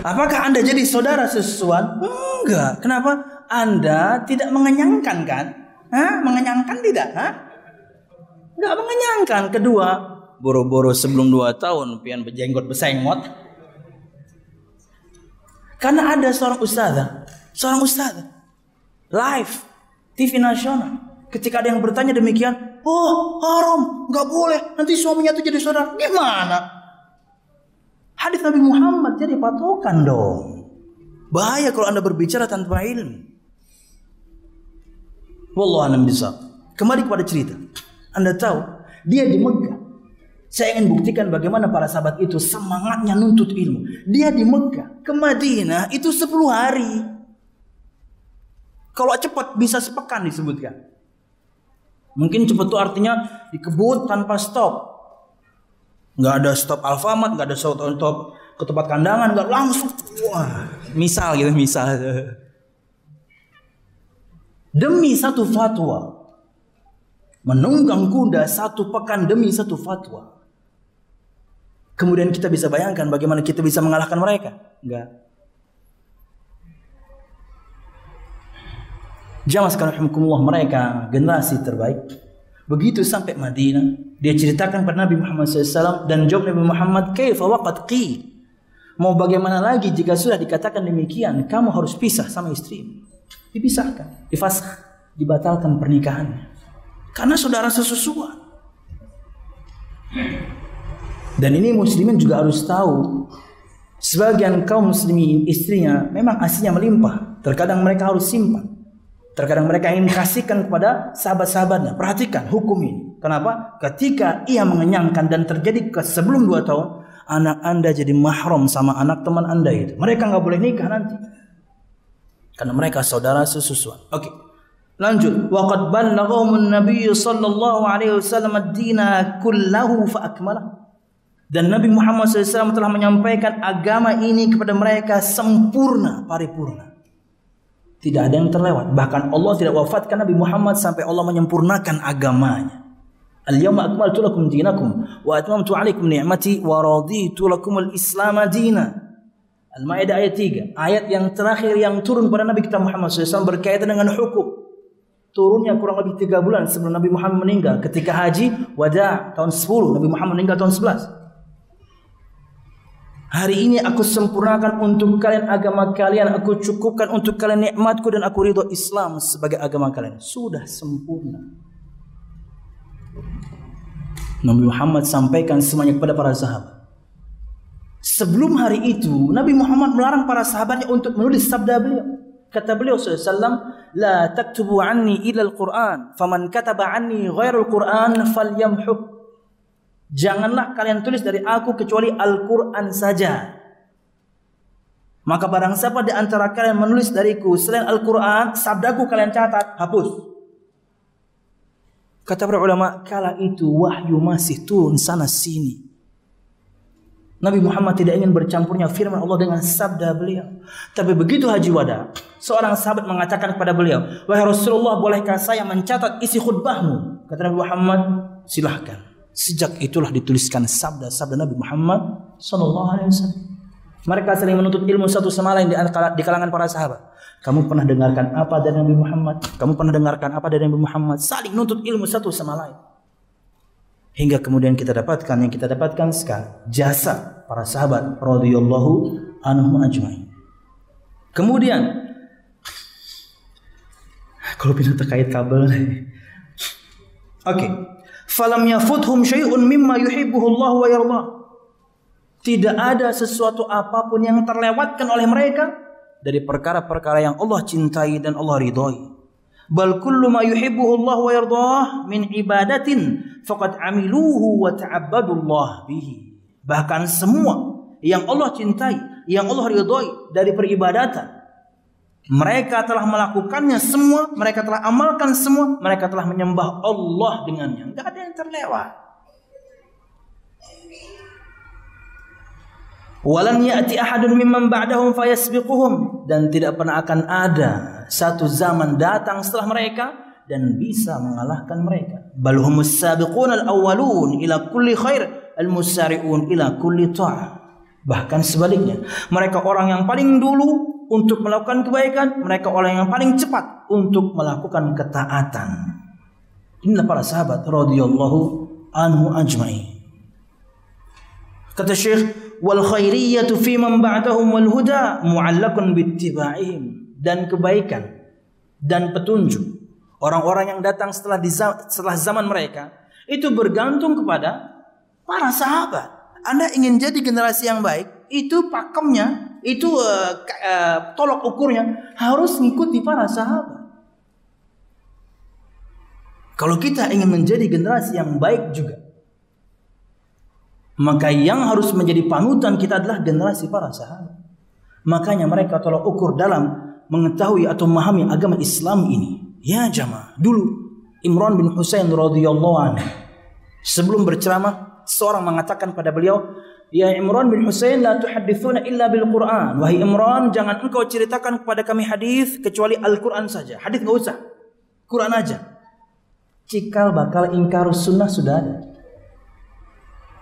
Apakah Anda jadi saudara sesusuan? Enggak. Kenapa? Anda tidak mengenyangkan kan? Mengenyangkan tidak? Enggak mengenyangkan. Kedua, boro-boro sebelum 2 tahun pian berjenggot besengot. Karena ada seorang ustazah live TV nasional. Ketika ada yang bertanya demikian, oh haram, nggak boleh, nanti suaminya tuh jadi saudara. Gimana? Hadis Nabi Muhammad jadi patokan dong. Bahaya kalau Anda berbicara tanpa ilmu. Wallahu a'lam bishawab. Kembali kepada cerita. Anda tahu, dia di Mekah. Saya ingin buktikan bagaimana para sahabat itu semangatnya nuntut ilmu. Dia di Mekah ke Madinah itu 10 hari. Kalau cepat bisa sepekan disebutkan. Mungkin cepat itu artinya dikebut tanpa stop. Nggak ada stop Alfamart, nggak ada stop ke tempat kandangan, nggak langsung. Wah, misal. Demi satu fatwa, menunggang kuda 1 pekan demi 1 fatwa. Kemudian kita bisa bayangkan bagaimana kita bisa mengalahkan mereka? Enggak. Jamaah sekalian rahimakumullah, mereka generasi terbaik. Begitu sampai Madinah, dia ceritakan kepada Nabi Muhammad SAW dan jawab Nabi Muhammad, kaifa waqad qil. Mau bagaimana lagi jika sudah dikatakan demikian, kamu harus pisah sama istri. Dipisahkan, difasakh, dibatalkan pernikahannya. Karena saudara sesusuan. Dan ini muslimin juga harus tahu, sebagian kaum muslimin istrinya memang aslinya melimpah. Terkadang mereka harus simpan. Terkadang mereka ingin kasihkan kepada sahabat-sahabatnya. Perhatikan hukum ini. Kenapa? Ketika ia mengenyangkan dan terjadi sebelum 2 tahun, anak Anda jadi mahram sama anak teman Anda itu. Mereka nggak boleh nikah nanti. Karena mereka saudara sesusuan. Oke. Lanjut. Waqad ballaghahum an-nabiy sallallahu alaihi wasallam ad-dina kullahu fa akmalah. Dan Nabi Muhammad SAW telah menyampaikan agama ini kepada mereka sempurna, paripurna. Tidak ada yang terlewat. Bahkan Allah tidak wafatkan Nabi Muhammad sampai Allah menyempurnakan agamanya. Al-yawma akmaltu lakum dinakum wa atmamtu alaikum ni'mati wa raditu lakum al-islam dina. Al-Maidah ayat 3. Ayat yang terakhir yang turun pada Nabi kita Muhammad SAW berkaitan dengan hukum. Turunnya kurang lebih 3 bulan sebelum Nabi Muhammad meninggal. Ketika haji wada tahun 10, Nabi Muhammad meninggal tahun 11. Hari ini aku sempurnakan untuk kalian agama kalian. Aku cukupkan untuk kalian nikmatku dan aku ridho Islam sebagai agama kalian. Sudah sempurna. Nabi Muhammad sampaikan semuanya kepada para sahabat. Sebelum hari itu, Nabi Muhammad melarang para sahabatnya untuk menulis sabda beliau. Kata beliau SAW, La taktubu anni ila al-Quran, faman kataba anni ghairul Quran falyamhuh. Janganlah kalian tulis dari aku kecuali Al-Quran saja. Maka barang siapa di antara kalian menulis dariku selain Al-Quran, sabdaku kalian catat, hapus. Kata para ulama, kala itu wahyu masih turun sana sini. Nabi Muhammad tidak ingin bercampurnya firman Allah dengan sabda beliau. Tapi begitu haji wada, seorang sahabat mengatakan kepada beliau, "Wahai Rasulullah, bolehkah saya mencatat isi khutbahmu?" Kata Nabi Muhammad, "Silahkan." Sejak itulah dituliskan sabda-sabda Nabi Muhammad SAW. Mereka saling menuntut ilmu satu sama lain di kalangan para sahabat. Kamu pernah dengarkan apa dari Nabi Muhammad? Kamu pernah dengarkan apa dari Nabi Muhammad? Saling menuntut ilmu satu sama lain. Hingga kemudian kita dapatkan yang kita dapatkan sekarang, jasa para sahabat radhiyallahu anhum ajmain. Kemudian kalau pindah terkait kabel. Oke. Falam yafuthum syai'un mimma yuhibbuhu Allah wa yardah. Tidak ada sesuatu apapun yang terlewatkan oleh mereka dari perkara-perkara yang Allah cintai dan Allah ridhai. Bal kullu ma yuhibbuhu Allah wa yardah min ibadatin faqad amiluhu wa ta'abbadullah bihi. Bahkan semua yang Allah cintai, yang Allah ridhai dari peribadatan, mereka telah melakukannya semua, mereka telah amalkan semua, mereka telah menyembah Allah dengannya. Enggak ada yang terlewat. Walan ya'ti ahadun mimman ba'dahum fayasbiquhum, dan tidak pernah akan ada satu zaman datang setelah mereka dan bisa mengalahkan mereka. Bal humus sabiqun al-awwalun ila kulli khair al-musari'un ila kulli ta'ah. Bahkan sebaliknya, mereka orang yang paling dulu untuk melakukan kebaikan, mereka orang yang paling cepat untuk melakukan ketaatan. Inilah para sahabat radhiyallahu anhu ajma'in. Kata Syekh, wal khairiyatu fi man ba'dahum wal huda mu'allaqun bittiba'ihim, dan kebaikan dan petunjuk orang-orang yang datang setelah zaman mereka itu bergantung kepada para sahabat. Anda ingin jadi generasi yang baik, itu pakemnya, itu tolok ukurnya harus mengikuti para sahabat. Kalau kita ingin menjadi generasi yang baik juga, maka yang harus menjadi panutan kita adalah generasi para sahabat. Makanya mereka tolak ukur dalam mengetahui atau memahami agama Islam ini. Ya jamaah, dulu Imran bin Husain radhiyallahu anhu sebelum berceramah, seorang mengatakan pada beliau, "Ya Imran bin Husain, la tuhadditsuna illa bil Qur'an." Wahai Imran, jangan engkau ceritakan kepada kami hadis kecuali Al-Qur'an saja. Hadis enggak usah. Quran aja. Cikal bakal ingkar sunnah sudah ada.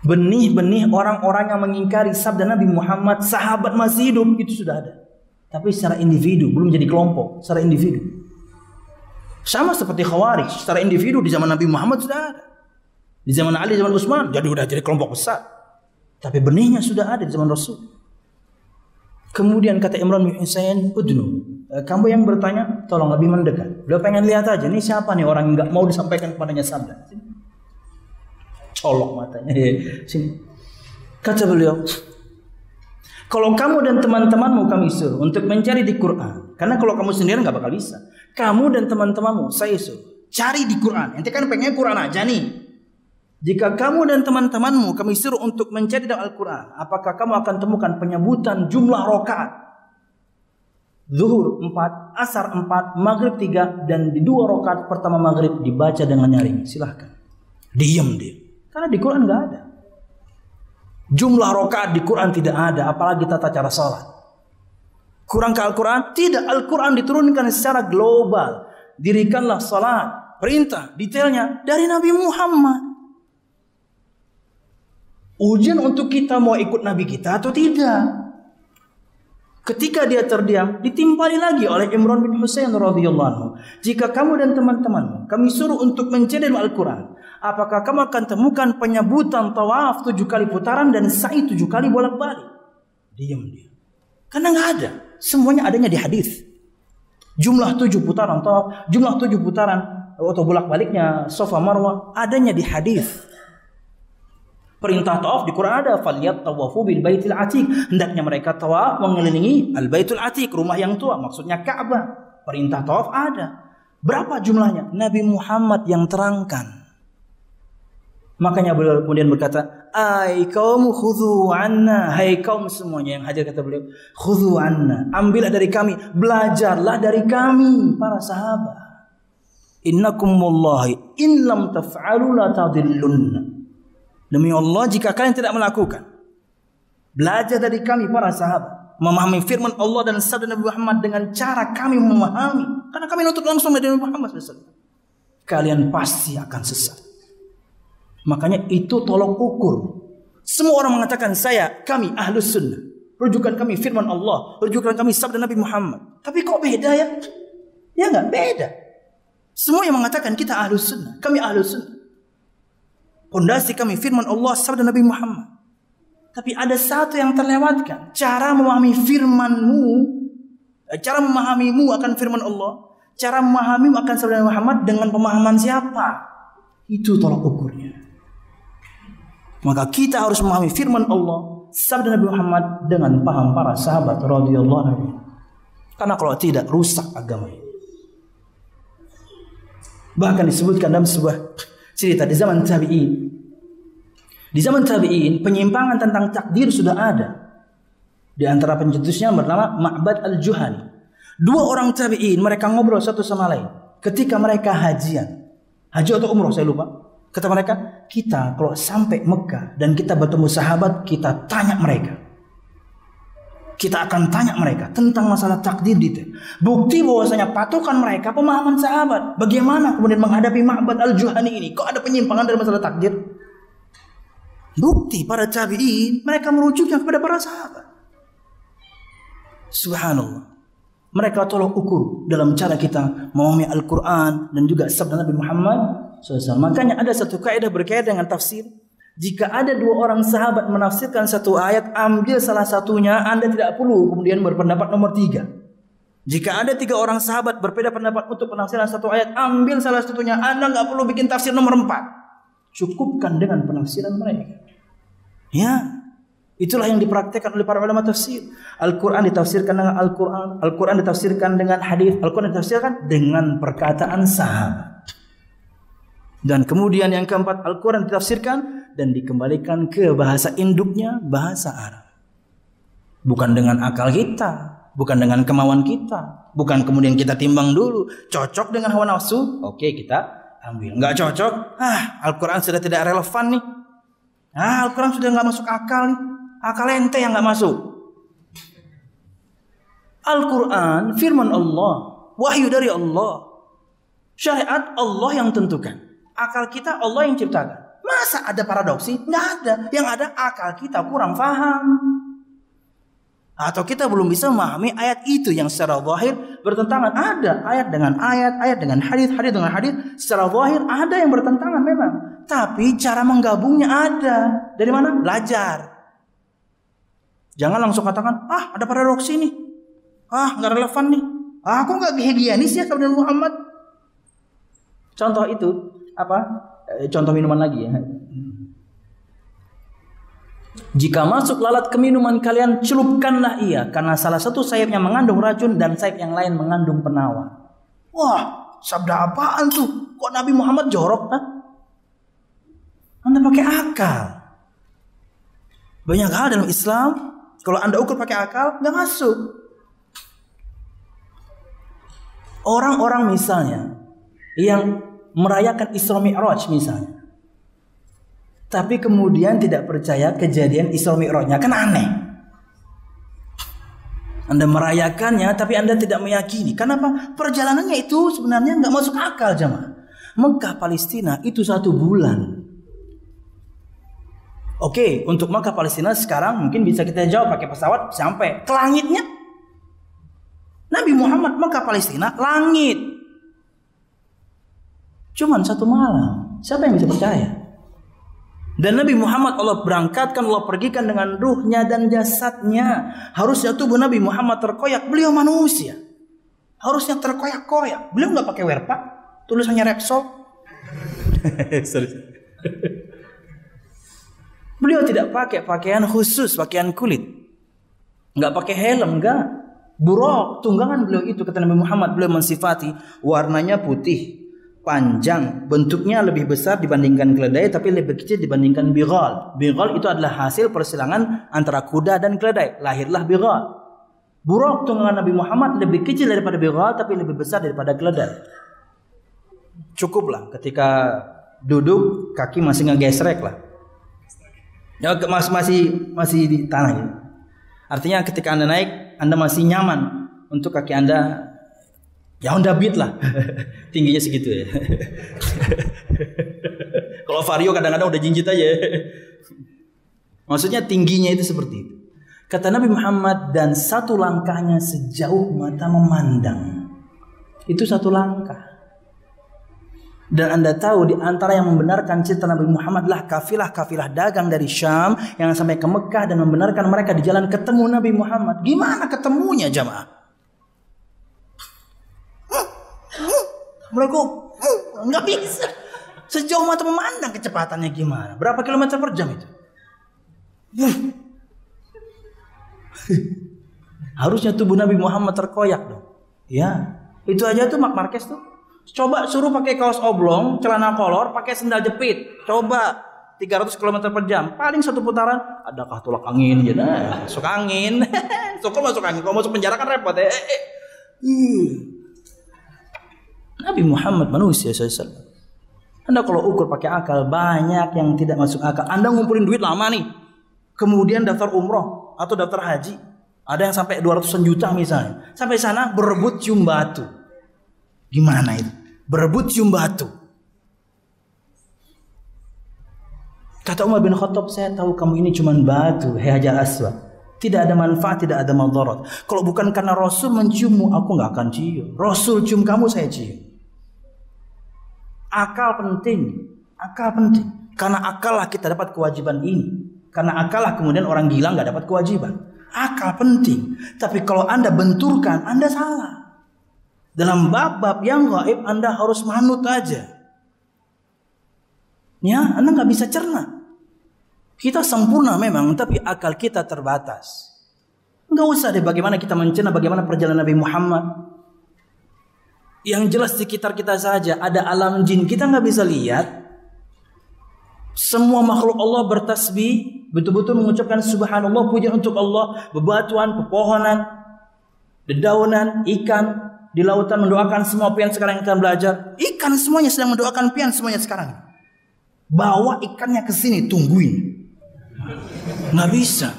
Benih-benih orang-orang yang mengingkari sabda Nabi Muhammad, sahabat masih hidup, itu sudah ada. Tapi secara individu, belum jadi kelompok, secara individu. Sama seperti Khawarij, secara individu di zaman Nabi Muhammad sudah ada. Di zaman Ali, zaman Utsman, jadi kelompok besar. Tapi benihnya sudah ada di zaman Rasul. Kemudian kata Imran bin Husain, "Udnu, kamu yang bertanya, tolong lebih mendekat. Beliau pengen lihat aja, ini siapa nih orang yang enggak mau disampaikan kepadanya sabda." Colok matanya. Sini. Kata beliau, kalau kamu dan teman-temanmu kami suruh untuk mencari di Quran, karena kalau kamu sendiri nggak bakal bisa. Kamu dan teman-temanmu saya suruh cari di Quran. Ente kan pengen Quran aja nih. Jika kamu dan teman-temanmu kami suruh untuk mencari dalam Al-Quran, apakah kamu akan temukan penyebutan jumlah rakaat? Zuhur 4, Asar 4, Maghrib 3, dan di 2 rakaat pertama Maghrib dibaca dengan nyaring. Silahkan. Diam dia. Karena di Quran nggak ada. Jumlah rakaat di Quran tidak ada, apalagi tata cara salat. Kurang ke Al-Quran? Tidak, Al-Quran diturunkan secara global. Dirikanlah salat, perintah, detailnya dari Nabi Muhammad. Ujian untuk kita mau ikut Nabi kita atau tidak. Ketika dia terdiam, ditimpali lagi oleh Imran bin Husain radhiyallahu anhu. Jika kamu dan teman-temanmu kami suruh untuk mencari Al-Quran, apakah kamu akan temukan penyebutan tawaf 7 kali putaran dan sa'i 7 kali bolak-balik? Diam dia. Karena nggak ada. Semuanya adanya di hadis. Jumlah 7 putaran tawaf, jumlah 7 putaran atau bolak-baliknya Safa Marwah adanya di hadis. Perintah tawaf di Quran ada, faliyat tawafu bil baitil atiq. Hendaknya mereka tawaf mengelilingi al baitul atiq, rumah yang tua, maksudnya Ka'bah. Perintah tawaf ada. Berapa jumlahnya? Nabi Muhammad yang terangkan. Makanya beliau kemudian berkata, "Ai kaum khudhu anna." Hai kaum semuanya yang hadir, kata beliau, "Khudhu anna." Ambillah dari kami, belajarlah dari kami para sahabat. Innakum wallahi in lam taf'alu la tadillunna. Demi Allah, jika kalian tidak melakukan, Belajar dari kami para sahabat, memahami firman Allah dan sabda Nabi Muhammad dengan cara kami memahami. Karena kami nutut langsung dari Nabi Muhammad SAW. Kalian pasti akan sesat. Makanya itu tolong ukur. Semua orang mengatakan kami ahlus sunnah. Rujukan kami firman Allah, rujukan kami sabda Nabi Muhammad. Tapi kok beda ya? Ya enggak beda. Semua yang mengatakan kita ahlus sunnah, kami ahlus sunnah. Pondasi kami firman Allah, sabda Nabi Muhammad. Tapi ada satu yang terlewatkan. Cara memahami firman-Mu, cara memahamimu akan firman Allah, cara memahamimu akan sabda Nabi Muhammad dengan pemahaman siapa? Itu tolak ukurnya. Maka kita harus memahami firman Allah, sabda Nabi Muhammad dengan paham para sahabat radhiyallahu anhum. Karena kalau tidak rusak agama ini. Bahkan disebutkan dalam sebuah cerita di zaman tabi'in. Di zaman tabi'in penyimpangan tentang takdir sudah ada. Di antara pencetusnya bernama Ma'bad al-Juhani. Dua orang tabi'in mereka ngobrol satu sama lain ketika mereka hajian. Haji atau umroh saya lupa. Kata mereka, kita kalau sampai Mekah dan kita bertemu sahabat, kita tanya mereka. Kita akan tanya mereka tentang masalah takdir detail. Bukti bahwasanya patokan mereka pemahaman sahabat. Bagaimana kemudian menghadapi Ma'bad al-Juhani ini? Kok ada penyimpangan dalam masalah takdir? Bukti para tabi'in mereka merujuknya kepada para sahabat. Subhanallah. Mereka tolong ukur dalam cara kita memahami Al-Quran dan juga sabda Nabi Muhammad SAW. Makanya ada satu kaidah berkaitan dengan tafsir. Jika ada dua orang sahabat menafsirkan satu ayat, ambil salah satunya, Anda tidak perlu kemudian berpendapat nomor 3. Jika ada 3 orang sahabat berbeda pendapat untuk penafsiran satu ayat, ambil salah satunya, Anda nggak perlu bikin tafsir nomor 4. Cukupkan dengan penafsiran mereka. Ya, itulah yang dipraktikkan oleh para ulama tafsir. Al-Quran ditafsirkan dengan Al-Quran, Al-Quran ditafsirkan dengan hadis, Al-Quran ditafsirkan dengan perkataan sahabat. Dan kemudian yang keempat, Al-Quran ditafsirkan dan dikembalikan ke bahasa induknya, bahasa Arab. Bukan dengan akal kita, bukan dengan kemauan kita, bukan kemudian kita timbang dulu, cocok dengan hawa nafsu, oke kita ambil. Enggak cocok, Al-Quran sudah tidak relevan nih. Al-Quran sudah enggak masuk akal nih. Akal ente yang enggak masuk. Al-Quran firman Allah, wahyu dari Allah. Syariat Allah yang tentukan. Akal kita Allah yang ciptakan. Masa ada paradoksi? Nggak ada. Yang ada akal kita kurang paham. Atau kita belum bisa memahami ayat itu yang secara zahir bertentangan. Ada ayat dengan ayat, ayat dengan hadis, hadis dengan hadis. Secara zahir ada yang bertentangan memang. Tapi cara menggabungnya ada. Dari mana? Belajar. Jangan langsung katakan, ada paradoksi nih. Nggak relevan nih. Kok nggak higienis ya sabda Muhammad? Contoh itu contoh minuman lagi ya. Jika masuk lalat ke minuman kalian, celupkanlah ia, karena salah satu sayapnya mengandung racun dan sayap yang lain mengandung penawar. Wah, sabda apaan tuh? Kok Nabi Muhammad jorok? Anda pakai akal. Banyak hal dalam Islam, kalau Anda ukur pakai akal, nggak masuk. Orang-orang misalnya yang merayakan Isra Mi'raj misalnya, tapi kemudian tidak percaya kejadian Isra Mi'rajnya, kan aneh. Anda merayakannya tapi Anda tidak meyakini. Kenapa? Perjalanannya itu sebenarnya nggak masuk akal jemaah. Mekah Palestina itu 1 bulan. Oke, untuk Mekah Palestina sekarang mungkin bisa kita jawab pakai pesawat sampai ke langitnya. Nabi Muhammad Mekah Palestina langit. Cuman 1 malam. Siapa yang bisa percaya? Dan Nabi Muhammad Allah berangkatkan, Allah pergikan dengan ruhnya dan jasadnya. Harusnya tubuh Nabi Muhammad terkoyak. Beliau manusia. Harusnya terkoyak-koyak. Beliau nggak pakai werpa. Tulisannya Repsol. Beliau tidak pakai pakaian khusus, pakaian kulit. Nggak pakai helm, nggak. Buraq, tunggangan beliau itu, kata Nabi Muhammad, beliau mensifati warnanya putih, panjang, bentuknya lebih besar dibandingkan keledai, tapi lebih kecil dibandingkan bighal. Bighal itu adalah hasil persilangan antara kuda dan keledai. Lahirlah bighal. Buraq, tunggangan Nabi Muhammad, lebih kecil daripada bighal, tapi lebih besar daripada keledai. Cukuplah ketika duduk kaki masih ngegesrek lah. Ya, masih di tanah ya. Artinya ketika Anda naik, Anda masih nyaman untuk kaki Anda. Ya Honda Beat lah. Tingginya segitu ya. Kalau Vario kadang-kadang udah jinjit aja. Maksudnya tingginya itu seperti itu. Kata Nabi Muhammad, dan satu langkahnya sejauh mata memandang. Itu satu langkah. Dan Anda tahu di antara yang membenarkan cerita Nabi Muhammad adalah kafilah-kafilah dagang dari Syam yang sampai ke Mekah dan membenarkan mereka di jalan ketemu Nabi Muhammad. Gimana ketemunya jamaah? Mereka nggak bisa. Sejauh mata memandang kecepatannya gimana? Berapa kilometer per jam itu? Harusnya tubuh Nabi Muhammad terkoyak dong. Ya, itu aja tuh Mark Marquez tuh. Coba suruh pakai kaos oblong, celana kolor, pakai sendal jepit. Coba 300 km per jam. Paling satu putaran, adakah tolak angin? Ya, masuk angin. Masuk angin. Kalau masuk penjara kan repot ya. Nabi Muhammad manusia SAW. Anda kalau ukur pakai akal, banyak yang tidak masuk akal. Anda ngumpulin duit lama nih. Kemudian daftar umroh atau daftar haji. Ada yang sampai 200 juta misalnya. Sampai sana berebut cium batu. Gimana itu? Berebut cium batu. Kata Umar bin Khattab, saya tahu kamu ini cuma batu, hai Hajar Aswad. Tidak ada manfaat, tidak ada madarat. Kalau bukan karena Rasul menciummu, aku nggak akan cium. Rasul cium kamu, saya cium. Akal penting. Akal penting. Karena akal lah kita dapat kewajiban ini. Karena akal lah kemudian orang gila nggak dapat kewajiban. Akal penting. Tapi kalau Anda benturkan, Anda salah. Dalam bab-bab yang gaib Anda harus manut aja. Ya, Anda nggak bisa cerna. Kita sempurna memang, tapi akal kita terbatas. Nggak usah deh bagaimana kita mencerna bagaimana perjalanan Nabi Muhammad. Yang jelas di sekitar kita saja ada alam jin, kita nggak bisa lihat. Semua makhluk Allah bertasbih, betul-betul mengucapkan subhanallah, puji untuk Allah. Bebatuan, pepohonan, dedaunan, ikan di lautan mendoakan semua pian sekarang yang kita belajar. Ikan semuanya sedang mendoakan pian semuanya sekarang. Bawa ikannya ke sini, tungguin. Nggak bisa.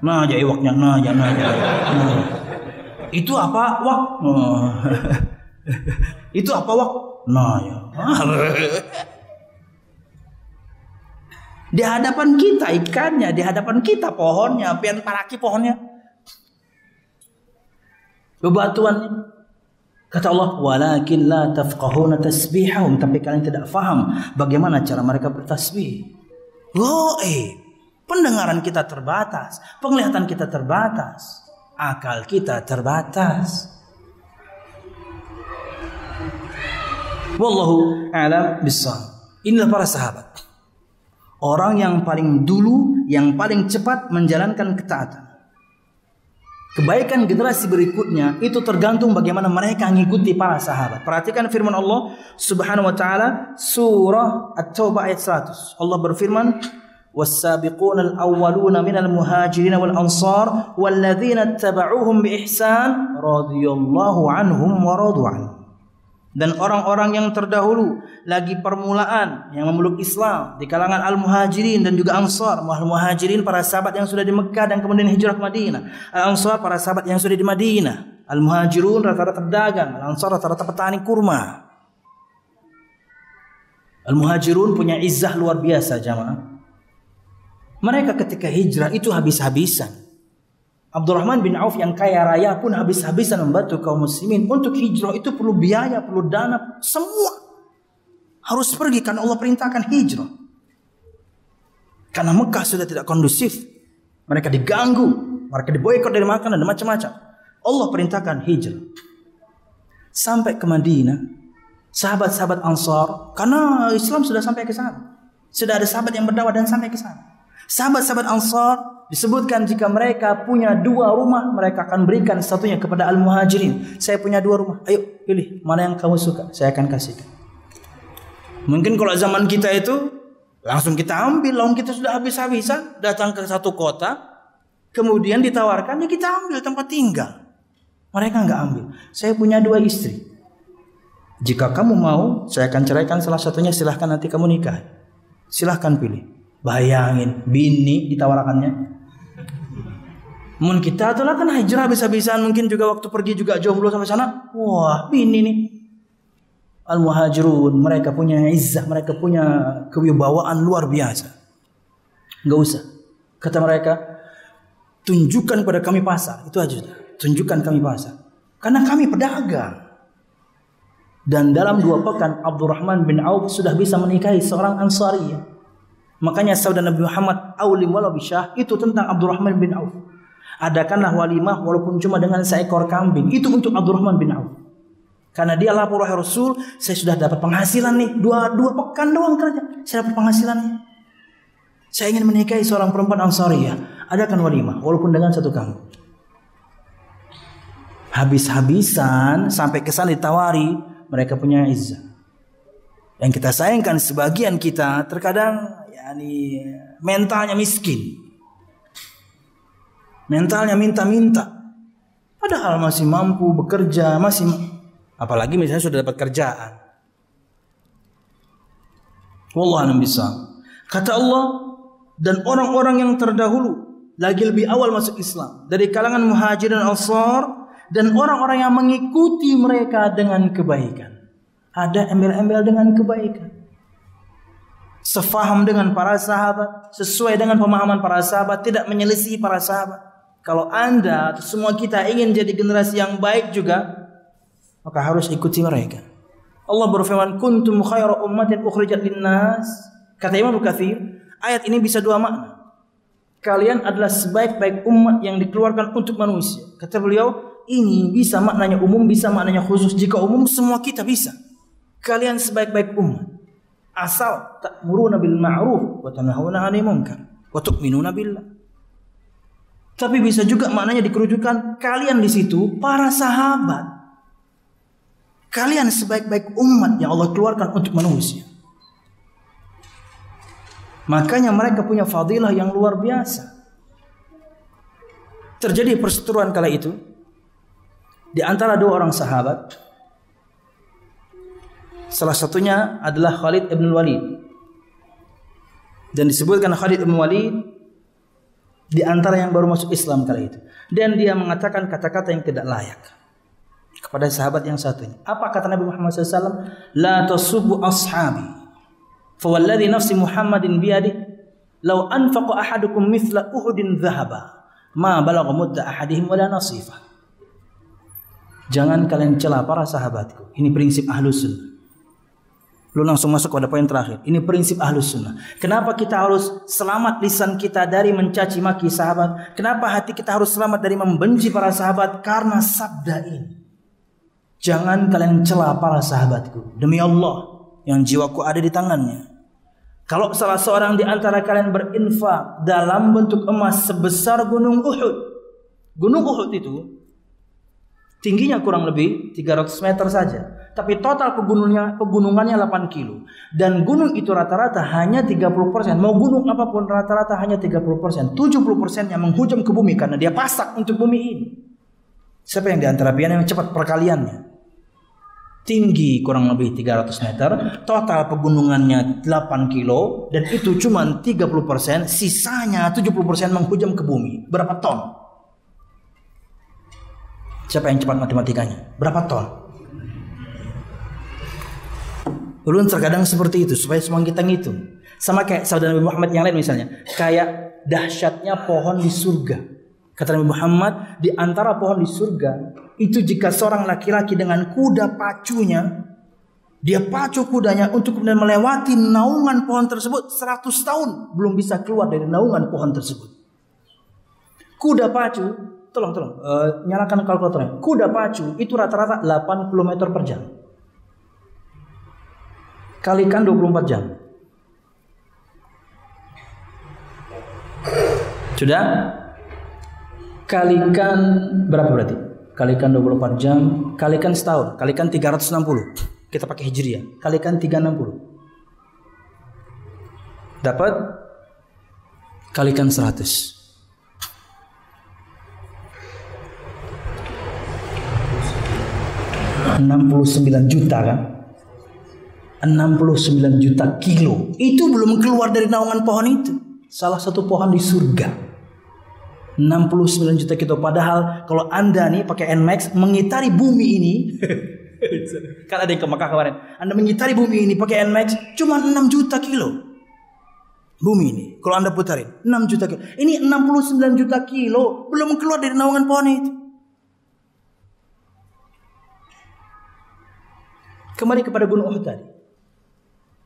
Nah, aja iwaknya, nah. Itu apa wak? Itu apa wak? Nah ya. Di hadapan kita ikannya, di hadapan kita pohonnya, pian paraki pohonnya. Bebatuannya. Kata Allah, walakin la tafqahuna tasbihahum, tapi kalian tidak faham bagaimana cara mereka bertasbih. Pendengaran kita terbatas, penglihatan kita terbatas, akal kita terbatas. Wallahu a'lam bishawab. Inilah para sahabat. Orang yang paling dulu, yang paling cepat menjalankan ketaatan. Kebaikan generasi berikutnya itu tergantung bagaimana mereka mengikuti para sahabat. Perhatikan firman Allah Subhanahu wa taala surah At-Taubah ayat 100. Allah berfirman, "Was-sabiquna al-awwaluna minal muhajirin wal ansar walladzina ittaba'uuhum bi ihsan radhiyallahu anhum wa radu anhu." Dan orang-orang yang terdahulu lagi permulaan yang memeluk Islam di kalangan al-muhajirin dan juga ansar. Al-muhajirin para sahabat yang sudah di Mekah dan kemudian hijrah ke Madinah. Al-ansar para sahabat yang sudah di Madinah. Al-muhajirun rata-rata pedagang, al-ansar rata-rata petani kurma. Al-muhajirun punya izzah luar biasa jamaah. Mereka ketika hijrah itu habis-habisan. Abdurrahman bin Auf yang kaya raya pun habis-habisan membantu kaum muslimin. Untuk hijrah itu perlu biaya, perlu dana, semua harus pergi karena Allah perintahkan hijrah. Karena Mekah sudah tidak kondusif, mereka diganggu, mereka diboikot dari makanan dan macam-macam. Allah perintahkan hijrah sampai ke Madinah. Sahabat-sahabat Ansar, karena Islam sudah sampai ke sana, sudah ada sahabat yang berdakwah dan sampai ke sana. Sahabat-sahabat Ansar disebutkan jika mereka punya 2 rumah, mereka akan berikan satunya kepada al-muhajirin. Saya punya 2 rumah, ayo pilih mana yang kamu suka, saya akan kasihkan. Mungkin kalau zaman kita itu langsung kita ambil, langsung kita sudah habis-habisan datang ke satu kota, kemudian ditawarkan, ya kita ambil tempat tinggal. Mereka nggak ambil. Saya punya 2 istri. Jika kamu mau, saya akan ceraikan salah satunya, silahkan nanti kamu nikah. Silahkan pilih. Bayangin, bini ditawarkannya. Mun kita tuh lah kan hijrah bisa-bisaan, mungkin juga waktu pergi juga jomblo sampai sana. Wah, bini nih. Al-muhajirun, mereka punya izzah, mereka punya kewibawaan luar biasa. Enggak usah. Kata mereka, tunjukkan pada kami pasar, itu aja. Tunjukkan kami pasar. Karena kami pedagang. Dan dalam 2 pekan Abdurrahman bin Auf sudah bisa menikahi seorang Ansariyah. Makanya saudara Nabi Muhammad aulim walau bisyah, itu tentang Abdurrahman bin Auf. Adakanlah walimah walaupun cuma dengan seekor kambing. Itu untuk Abdurrahman bin Auf. Karena dia lapor, wahai Rasul, saya sudah dapat penghasilan nih. 2 pekan doang kerja, saya dapat penghasilan nih. Saya ingin menikahi seorang perempuan Ansariyah. Adakan walimah walaupun dengan 1 kambing. Habis-habisan sampai kesan ditawari, mereka punya izzah. Yang kita sayangkan sebagian kita terkadang mentalnya miskin. Mentalnya minta-minta. Padahal masih mampu bekerja, apalagi misalnya sudah dapat kerjaan. Wallahu a'lam bishawab. Kata Allah, dan orang-orang yang terdahulu lagi lebih awal masuk Islam dari kalangan Muhajirin dan Ansar, dan orang-orang yang mengikuti mereka dengan kebaikan. Ada embel-embel dengan kebaikan. Sefaham dengan para sahabat, sesuai dengan pemahaman para sahabat, tidak menyelisih para sahabat. Kalau Anda atau semua kita ingin jadi generasi yang baik juga, maka harus ikuti mereka. Allah berfirman, kuntum khairu ummatin ukhrijat linnas. Kata Imam Katsir, ayat ini bisa 2 makna. Kalian adalah sebaik-baik umat yang dikeluarkan untuk manusia. Kata beliau, ini bisa maknanya umum, bisa maknanya khusus. Jika umum, semua kita bisa. Kalian sebaik-baik umat. Asal ta'muruna bil ma'ruf wa tanhauna 'anil munkar wa tu'minuna billah. Tapi bisa juga maknanya dikerucutkan, kalian di situ para sahabat. Kalian sebaik-baik umat yang Allah keluarkan untuk manusia. Makanya mereka punya fadilah yang luar biasa. Terjadi perseteruan kala itu di antara 2 orang sahabat. Salah satunya adalah Khalid ibn Walid. Dan disebutkan Khalid ibn Walid di antara yang baru masuk Islam kala itu. Dan dia mengatakan kata-kata yang tidak layak kepada sahabat yang satunya. Apa kata Nabi Muhammad SAW? La tasubbu ashabi. Fawalladhi nafsi Muhammadin biyadih. Lau anfaqa ahadukum mithla Uhudin dhahaba. Ma balagha mudda ahadihim wala nasifah. Jangan kalian cela para sahabatku. Ini prinsip Ahlus Sunnah. Lu langsung masuk pada poin terakhir. Ini prinsip Ahlus Sunnah. Kenapa kita harus selamat lisan kita dari mencaci maki sahabat? Kenapa hati kita harus selamat dari membenci para sahabat? Karena sabda ini. Jangan kalian cela para sahabatku. Demi Allah yang jiwaku ada di tangannya. Kalau salah seorang di antara kalian berinfak dalam bentuk emas sebesar gunung Uhud. Gunung Uhud itu tingginya kurang lebih 300 meter saja. Tapi total pegunungannya 8 kilo. Dan gunung itu rata-rata hanya 30%. Mau gunung apapun rata-rata hanya 30%. 70% yang menghujam ke bumi karena dia pasak untuk bumi ini. Siapa yang di antara pian yang cepat perkaliannya? Tinggi kurang lebih 300 meter. Total pegunungannya 8 kilo. Dan itu cuma 30%. Sisanya 70% menghujam ke bumi. Berapa ton? Siapa yang cepat matematikanya? Berapa ton? Ulun terkadang seperti itu supaya semua kita ngitung. Sama kayak saudara Nabi Muhammad yang lain misalnya. Kayak dahsyatnya pohon di surga. Kata Nabi Muhammad, di antara pohon di surga itu jika seorang laki-laki dengan kuda pacunya, dia pacu kudanya untuk kemudian melewati naungan pohon tersebut 100 tahun belum bisa keluar dari naungan pohon tersebut. Kuda pacu, tolong nyalakan kalkulatornya. Kuda pacu itu rata-rata 8 km per jam. Kalikan 24 jam. Sudah? Kalikan berapa berarti? Kalikan 24 jam, kalikan setahun, kalikan 360. Kita pakai Hijriah. Kalikan 360. Dapat? Kalikan 100. 69 juta kan? 69 juta kilo. Itu belum keluar dari naungan pohon itu. Salah satu pohon di surga. 69 juta kilo. Padahal kalau Anda nih pakai NMAX mengitari bumi ini. Kan ada yang ke Mekah kemarin. Anda mengitari bumi ini pakai NMAX cuma 6 juta kilo. Bumi ini. Kalau Anda putarin 6 juta kilo. Ini 69 juta kilo. Belum keluar dari naungan pohon itu. Kembali kepada Gunung Uhud tadi.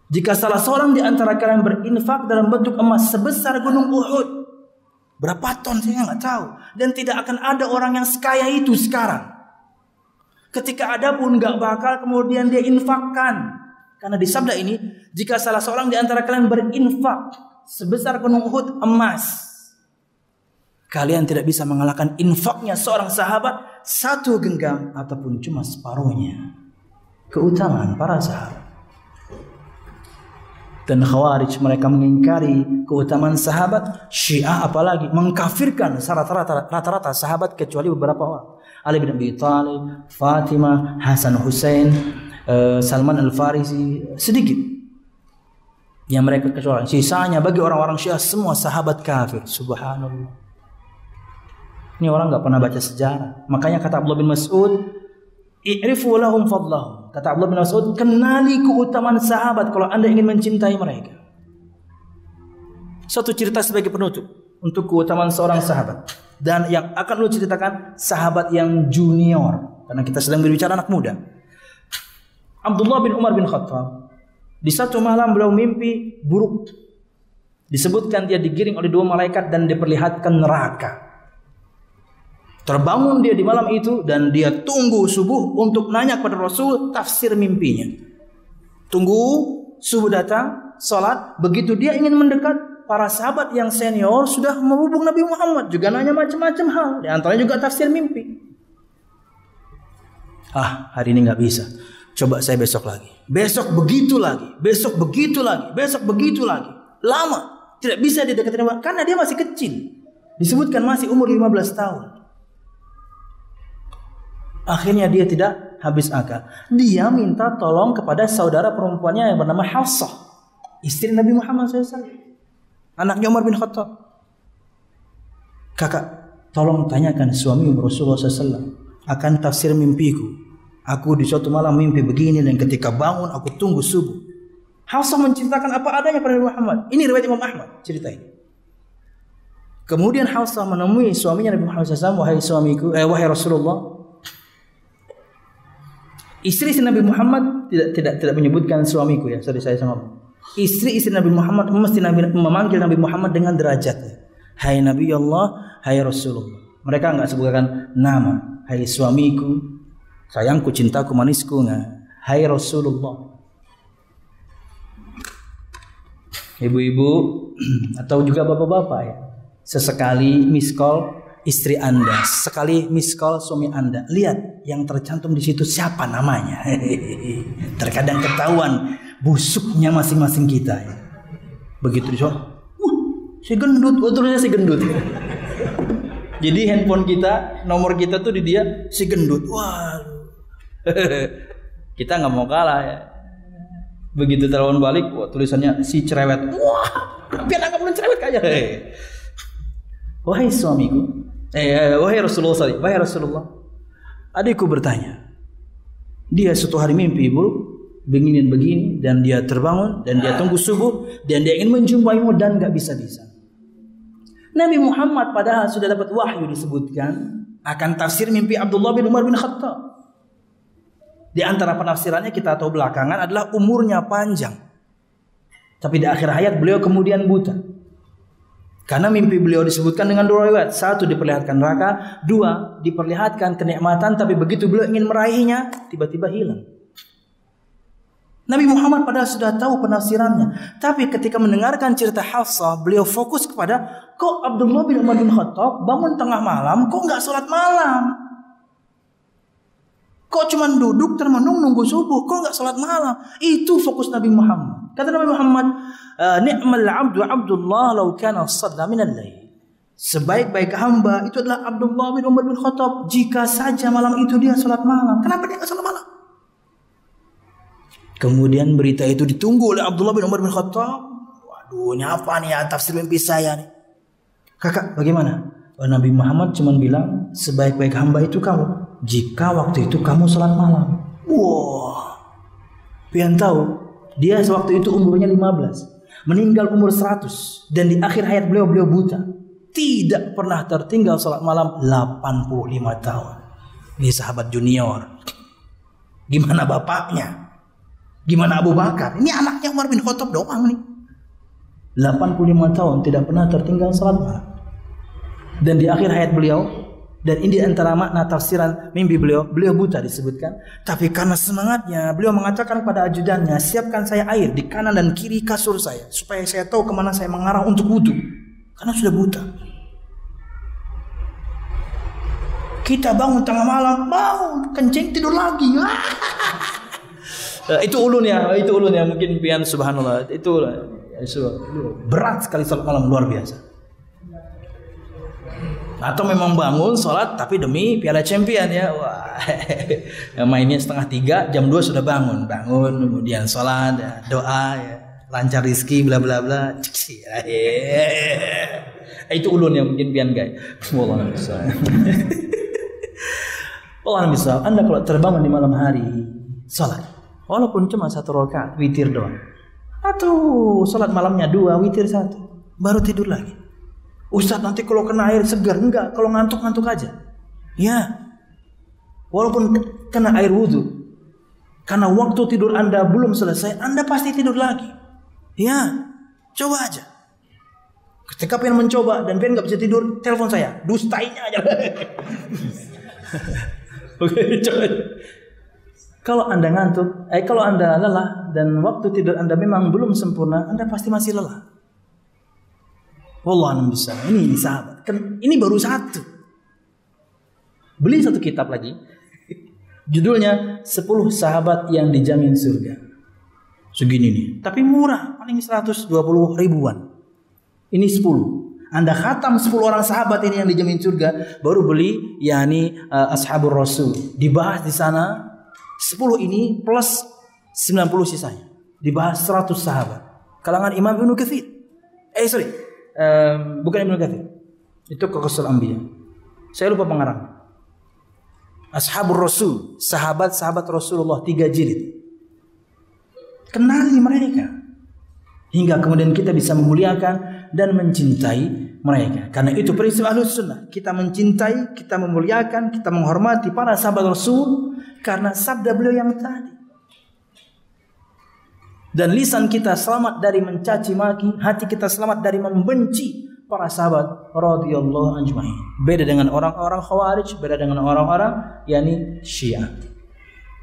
Jika salah seorang di antara kalian berinfak dalam bentuk emas sebesar Gunung Uhud, berapa ton saya nggak tahu, dan tidak akan ada orang yang sekaya itu sekarang. Ketika ada pun nggak bakal kemudian dia infakkan, karena di sabda ini, jika salah seorang di antara kalian berinfak sebesar Gunung Uhud emas, kalian tidak bisa mengalahkan infaknya seorang sahabat satu genggam ataupun cuma separuhnya. Keutamaan para sahabat. Dan Khawarij mereka mengingkari keutamaan sahabat. Syiah apalagi mengkafirkan rata-rata sahabat kecuali beberapa orang. Ali bin Abi Thalib, Fatimah, Hasan Hussein, Salman Al-Farisi, sedikit yang mereka kecuali. Sisanya bagi orang-orang Syiah semua sahabat kafir. Subhanallah. Ini orang nggak pernah baca sejarah. Makanya kata Abdullah bin Mas'ud, "I'rifu lahum fadlahum." Kata Abdullah bin Mas'ud, kenali keutamaan sahabat kalau Anda ingin mencintai mereka. Suatu cerita sebagai penutup untuk keutamaan seorang sahabat. Dan yang akan lu ceritakan sahabat yang junior, karena kita sedang berbicara anak muda. Abdullah bin Umar bin Khattab, di satu malam beliau mimpi buruk. Disebutkan dia digiring oleh dua malaikat dan diperlihatkan neraka. Terbangun dia di malam itu dan dia tunggu subuh untuk nanya kepada Rasul tafsir mimpinya. Tunggu subuh datang, salat. Begitu dia ingin mendekat, para sahabat yang senior sudah menghubung Nabi Muhammad, juga nanya macam-macam hal. Di antaranya juga tafsir mimpi. Hari ini nggak bisa. Coba saya besok lagi. Besok begitu lagi. Besok begitu lagi. Besok begitu lagi. Lama. Tidak bisa didekati karena dia masih kecil. Disebutkan masih umur 15 tahun. Akhirnya dia tidak habis akal. Dia minta tolong kepada saudara perempuannya yang bernama Hafsah, istri Nabi Muhammad SAW, anaknya Umar bin Khattab. Kakak, tolong tanyakan suami Rasulullah SAW akan tafsir mimpiku. Aku di suatu malam mimpi begini dan ketika bangun aku tunggu subuh. Hafsah menceritakan apa adanya pada Nabi Muhammad. Ini riwayat Imam Ahmad cerita ini. Kemudian Hafsah menemui suaminya Nabi Muhammad SAW, wahai suamiku, wahai Rasulullah. Istri Nabi Muhammad tidak menyebutkan suamiku ya, sorry saya sama. Istri Nabi Muhammad mesti memanggil Nabi Muhammad dengan derajatnya. Hai Nabi Allah, hai Rasulullah. Mereka enggak sebutkan nama. Hai suamiku, sayangku, cintaku, manisku, enggak. Hai Rasulullah. Ibu-ibu atau juga bapak-bapak ya. Sesekali miss call istri Anda, sekali miss call suami Anda, lihat yang tercantum di situ siapa namanya. Terkadang ketahuan busuknya masing-masing kita. Begitu disok, si gendut, terusnya si gendut. Jadi handphone kita, nomor kita tuh di dia si gendut. Wah, kita nggak mau kalah ya. Begitu telepon balik, tulisannya si cerewet. Wah, biar agak belum cerewet aja. Wahai suamiku. Wahai Rasulullah, wahai Rasulullah, adikku bertanya, dia suatu hari mimpi buruk begini dan dia terbangun dan dia tunggu subuh dan dia ingin menjumpaimu dan gak bisa-bisa. Nabi Muhammad padahal sudah dapat wahyu disebutkan akan tafsir mimpi Abdullah bin Umar bin Khattab. Di antara penafsirannya kita tahu belakangan adalah umurnya panjang, tapi di akhir hayat beliau kemudian buta. Karena mimpi beliau disebutkan dengan dua riwayat. Satu diperlihatkan neraka, dua diperlihatkan kenikmatan, tapi begitu beliau ingin meraihnya, tiba-tiba hilang. Nabi Muhammad padahal sudah tahu penafsirannya, tapi ketika mendengarkan cerita Hafsah, beliau fokus kepada, kok Abdullah bin Umar bin Khattab bangun tengah malam, kok nggak sholat malam? Kok cuma duduk termenung nunggu subuh, kok nggak sholat malam? Itu fokus Nabi Muhammad. Kata Nabi Muhammad, ni'mal abdu Abdullah law kana shalla min al-lail. Sebaik-baik hamba itu adalah Abdullah bin Umar bin Khattab jika saja malam itu dia sholat malam. Kenapa dia nggak sholat malam? Kemudian berita itu ditunggu oleh Abdullah bin Umar bin Khattab. Waduh, ini apa nih ya tafsir mimpi saya nih? Kakak, bagaimana? Nabi Muhammad cuma bilang sebaik-baik hamba itu kamu jika waktu itu kamu salat malam. Wah, pian tahu dia waktu itu umurnya 15, meninggal umur 100, dan di akhir hayat beliau buta, tidak pernah tertinggal salat malam 85 tahun. Ini sahabat junior. Gimana bapaknya? Gimana Abu Bakar? Ini anaknya Umar bin Khattab doang nih. 85 tahun tidak pernah tertinggal salat malam. Dan di akhir hayat beliau, dan ini antara makna tafsiran mimpi beliau buta disebutkan. Tapi karena semangatnya, beliau mengatakan pada ajudannya, siapkan saya air di kanan dan kiri kasur saya, supaya saya tahu kemana saya mengarah untuk wudhu. Karena sudah buta. Kita bangun tengah malam, bangun, kencing, tidur lagi. Itu ulun ya mungkin pian subhanallah. Itu berat sekali salat malam, luar biasa. Atau memang bangun sholat tapi demi Piala Champion ya. Wah, mainnya 2:30, jam 2 sudah bangun kemudian sholat ya, doa ya, lancar rizki bla bla bla. Itu ulun yang mungkin pian guys. Wallahu a'lam. Allah misal, Anda kalau terbangun di malam hari sholat, walaupun cuma 1 rakaat witir doang, atau sholat malamnya 2 witir 1, baru tidur lagi. Ustaz, nanti kalau kena air segar, enggak, kalau ngantuk-ngantuk aja. Ya, walaupun kena air wudhu, karena waktu tidur Anda belum selesai, Anda pasti tidur lagi. Ya, coba aja. Ketika pengen mencoba dan pengen nggak bisa tidur, telepon saya, dustainya aja. Oke, coba. Kalau Anda ngantuk, kalau Anda lelah dan waktu tidur Anda memang belum sempurna, Anda pasti masih lelah. Wallahualam bisa. Ini sahabat. Ini baru 1. Beli 1 kitab lagi. Judulnya 10 sahabat yang dijamin surga. Segini nih. Tapi murah. Paling 120 ribuan. Ini 10. Anda khatam 10 orang sahabat ini yang dijamin surga, baru beli yakni Ashabur Rasul. Dibahas di sana 10 ini plus 90 sisanya. Dibahas 100 sahabat. Kalangan Imam Ibnu Katsir. Bukan Ibnu Katsir. Itu Qasasul Anbiya. Saya lupa pengarang. Ashabur Rasul, sahabat-sahabat Rasulullah, 3 jilid. Kenali mereka. Hingga kemudian kita bisa memuliakan dan mencintai mereka. Karena itu prinsip Ahlus Sunnah. Kita mencintai, kita memuliakan, kita menghormati para sahabat Rasul karena sabda beliau yang tadi. Dan lisan kita selamat dari mencaci maki, hati kita selamat dari membenci para sahabat radhiyallahu ajmain. Beda dengan orang-orang Khawarij, beda dengan orang-orang yakni Syiah.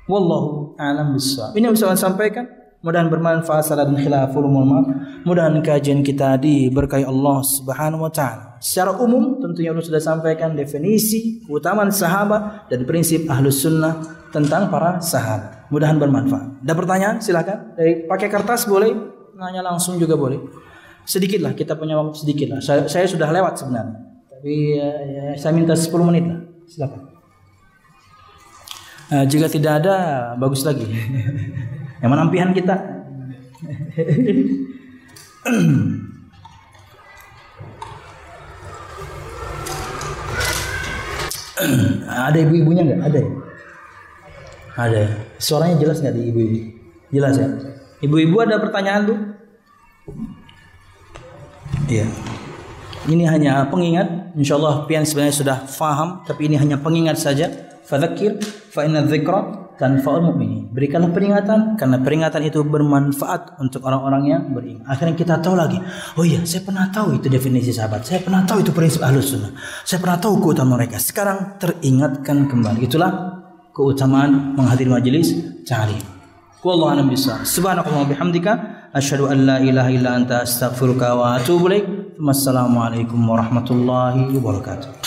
Wallahu a'lam bissawab. Ini yang bisa saya sampaikan. Mudah-mudahan bermanfaat salat dan khilaful ulama. Mudah-mudahan kajian kita diberkahi Allah Subhanahu wa taala. Secara umum tentunya Allah sudah sampaikan definisi, keutamaan sahabat dan prinsip Ahlus Sunnah tentang para sahabat. Mudah-mudahan bermanfaat. Ada pertanyaan? Silakan. Pakai kertas boleh, nanya langsung juga boleh. Sedikitlah, kita punya waktu sedikitlah. Saya sudah lewat sebenarnya. Tapi saya minta 10 menit lah. Silakan. Jika tidak ada, bagus lagi. Yang menampihan kita. Ada ibu-ibunya nggak? Ada ya? Ada ya? Suaranya jelas nggak di ibu-ibu? Jelas ya? Ibu-ibu ada pertanyaan tuh? Iya. Ini hanya pengingat. InsyaAllah pian sebenarnya sudah faham, tapi ini hanya pengingat saja. Fadzakir fa inna dzikra tanfa'ul mu'minin. Berikanlah peringatan karena peringatan itu bermanfaat untuk orang-orang yang beriman. Akhirnya kita tahu lagi. Oh iya, saya pernah tahu itu definisi sahabat. Saya pernah tahu itu prinsip Ahlus Sunnah. Saya pernah tahu keutamaan mereka. Sekarang teringatkan kembali. Itulah keutamaan menghadiri majelis ta'lim. Wallahu a'lam bishawab. Subhanakallahumma bihamdika asyhadu an la ilaha illa anta astaghfiruka wa atubu ilaik. Wassalamualaikum warahmatullahi wabarakatuh.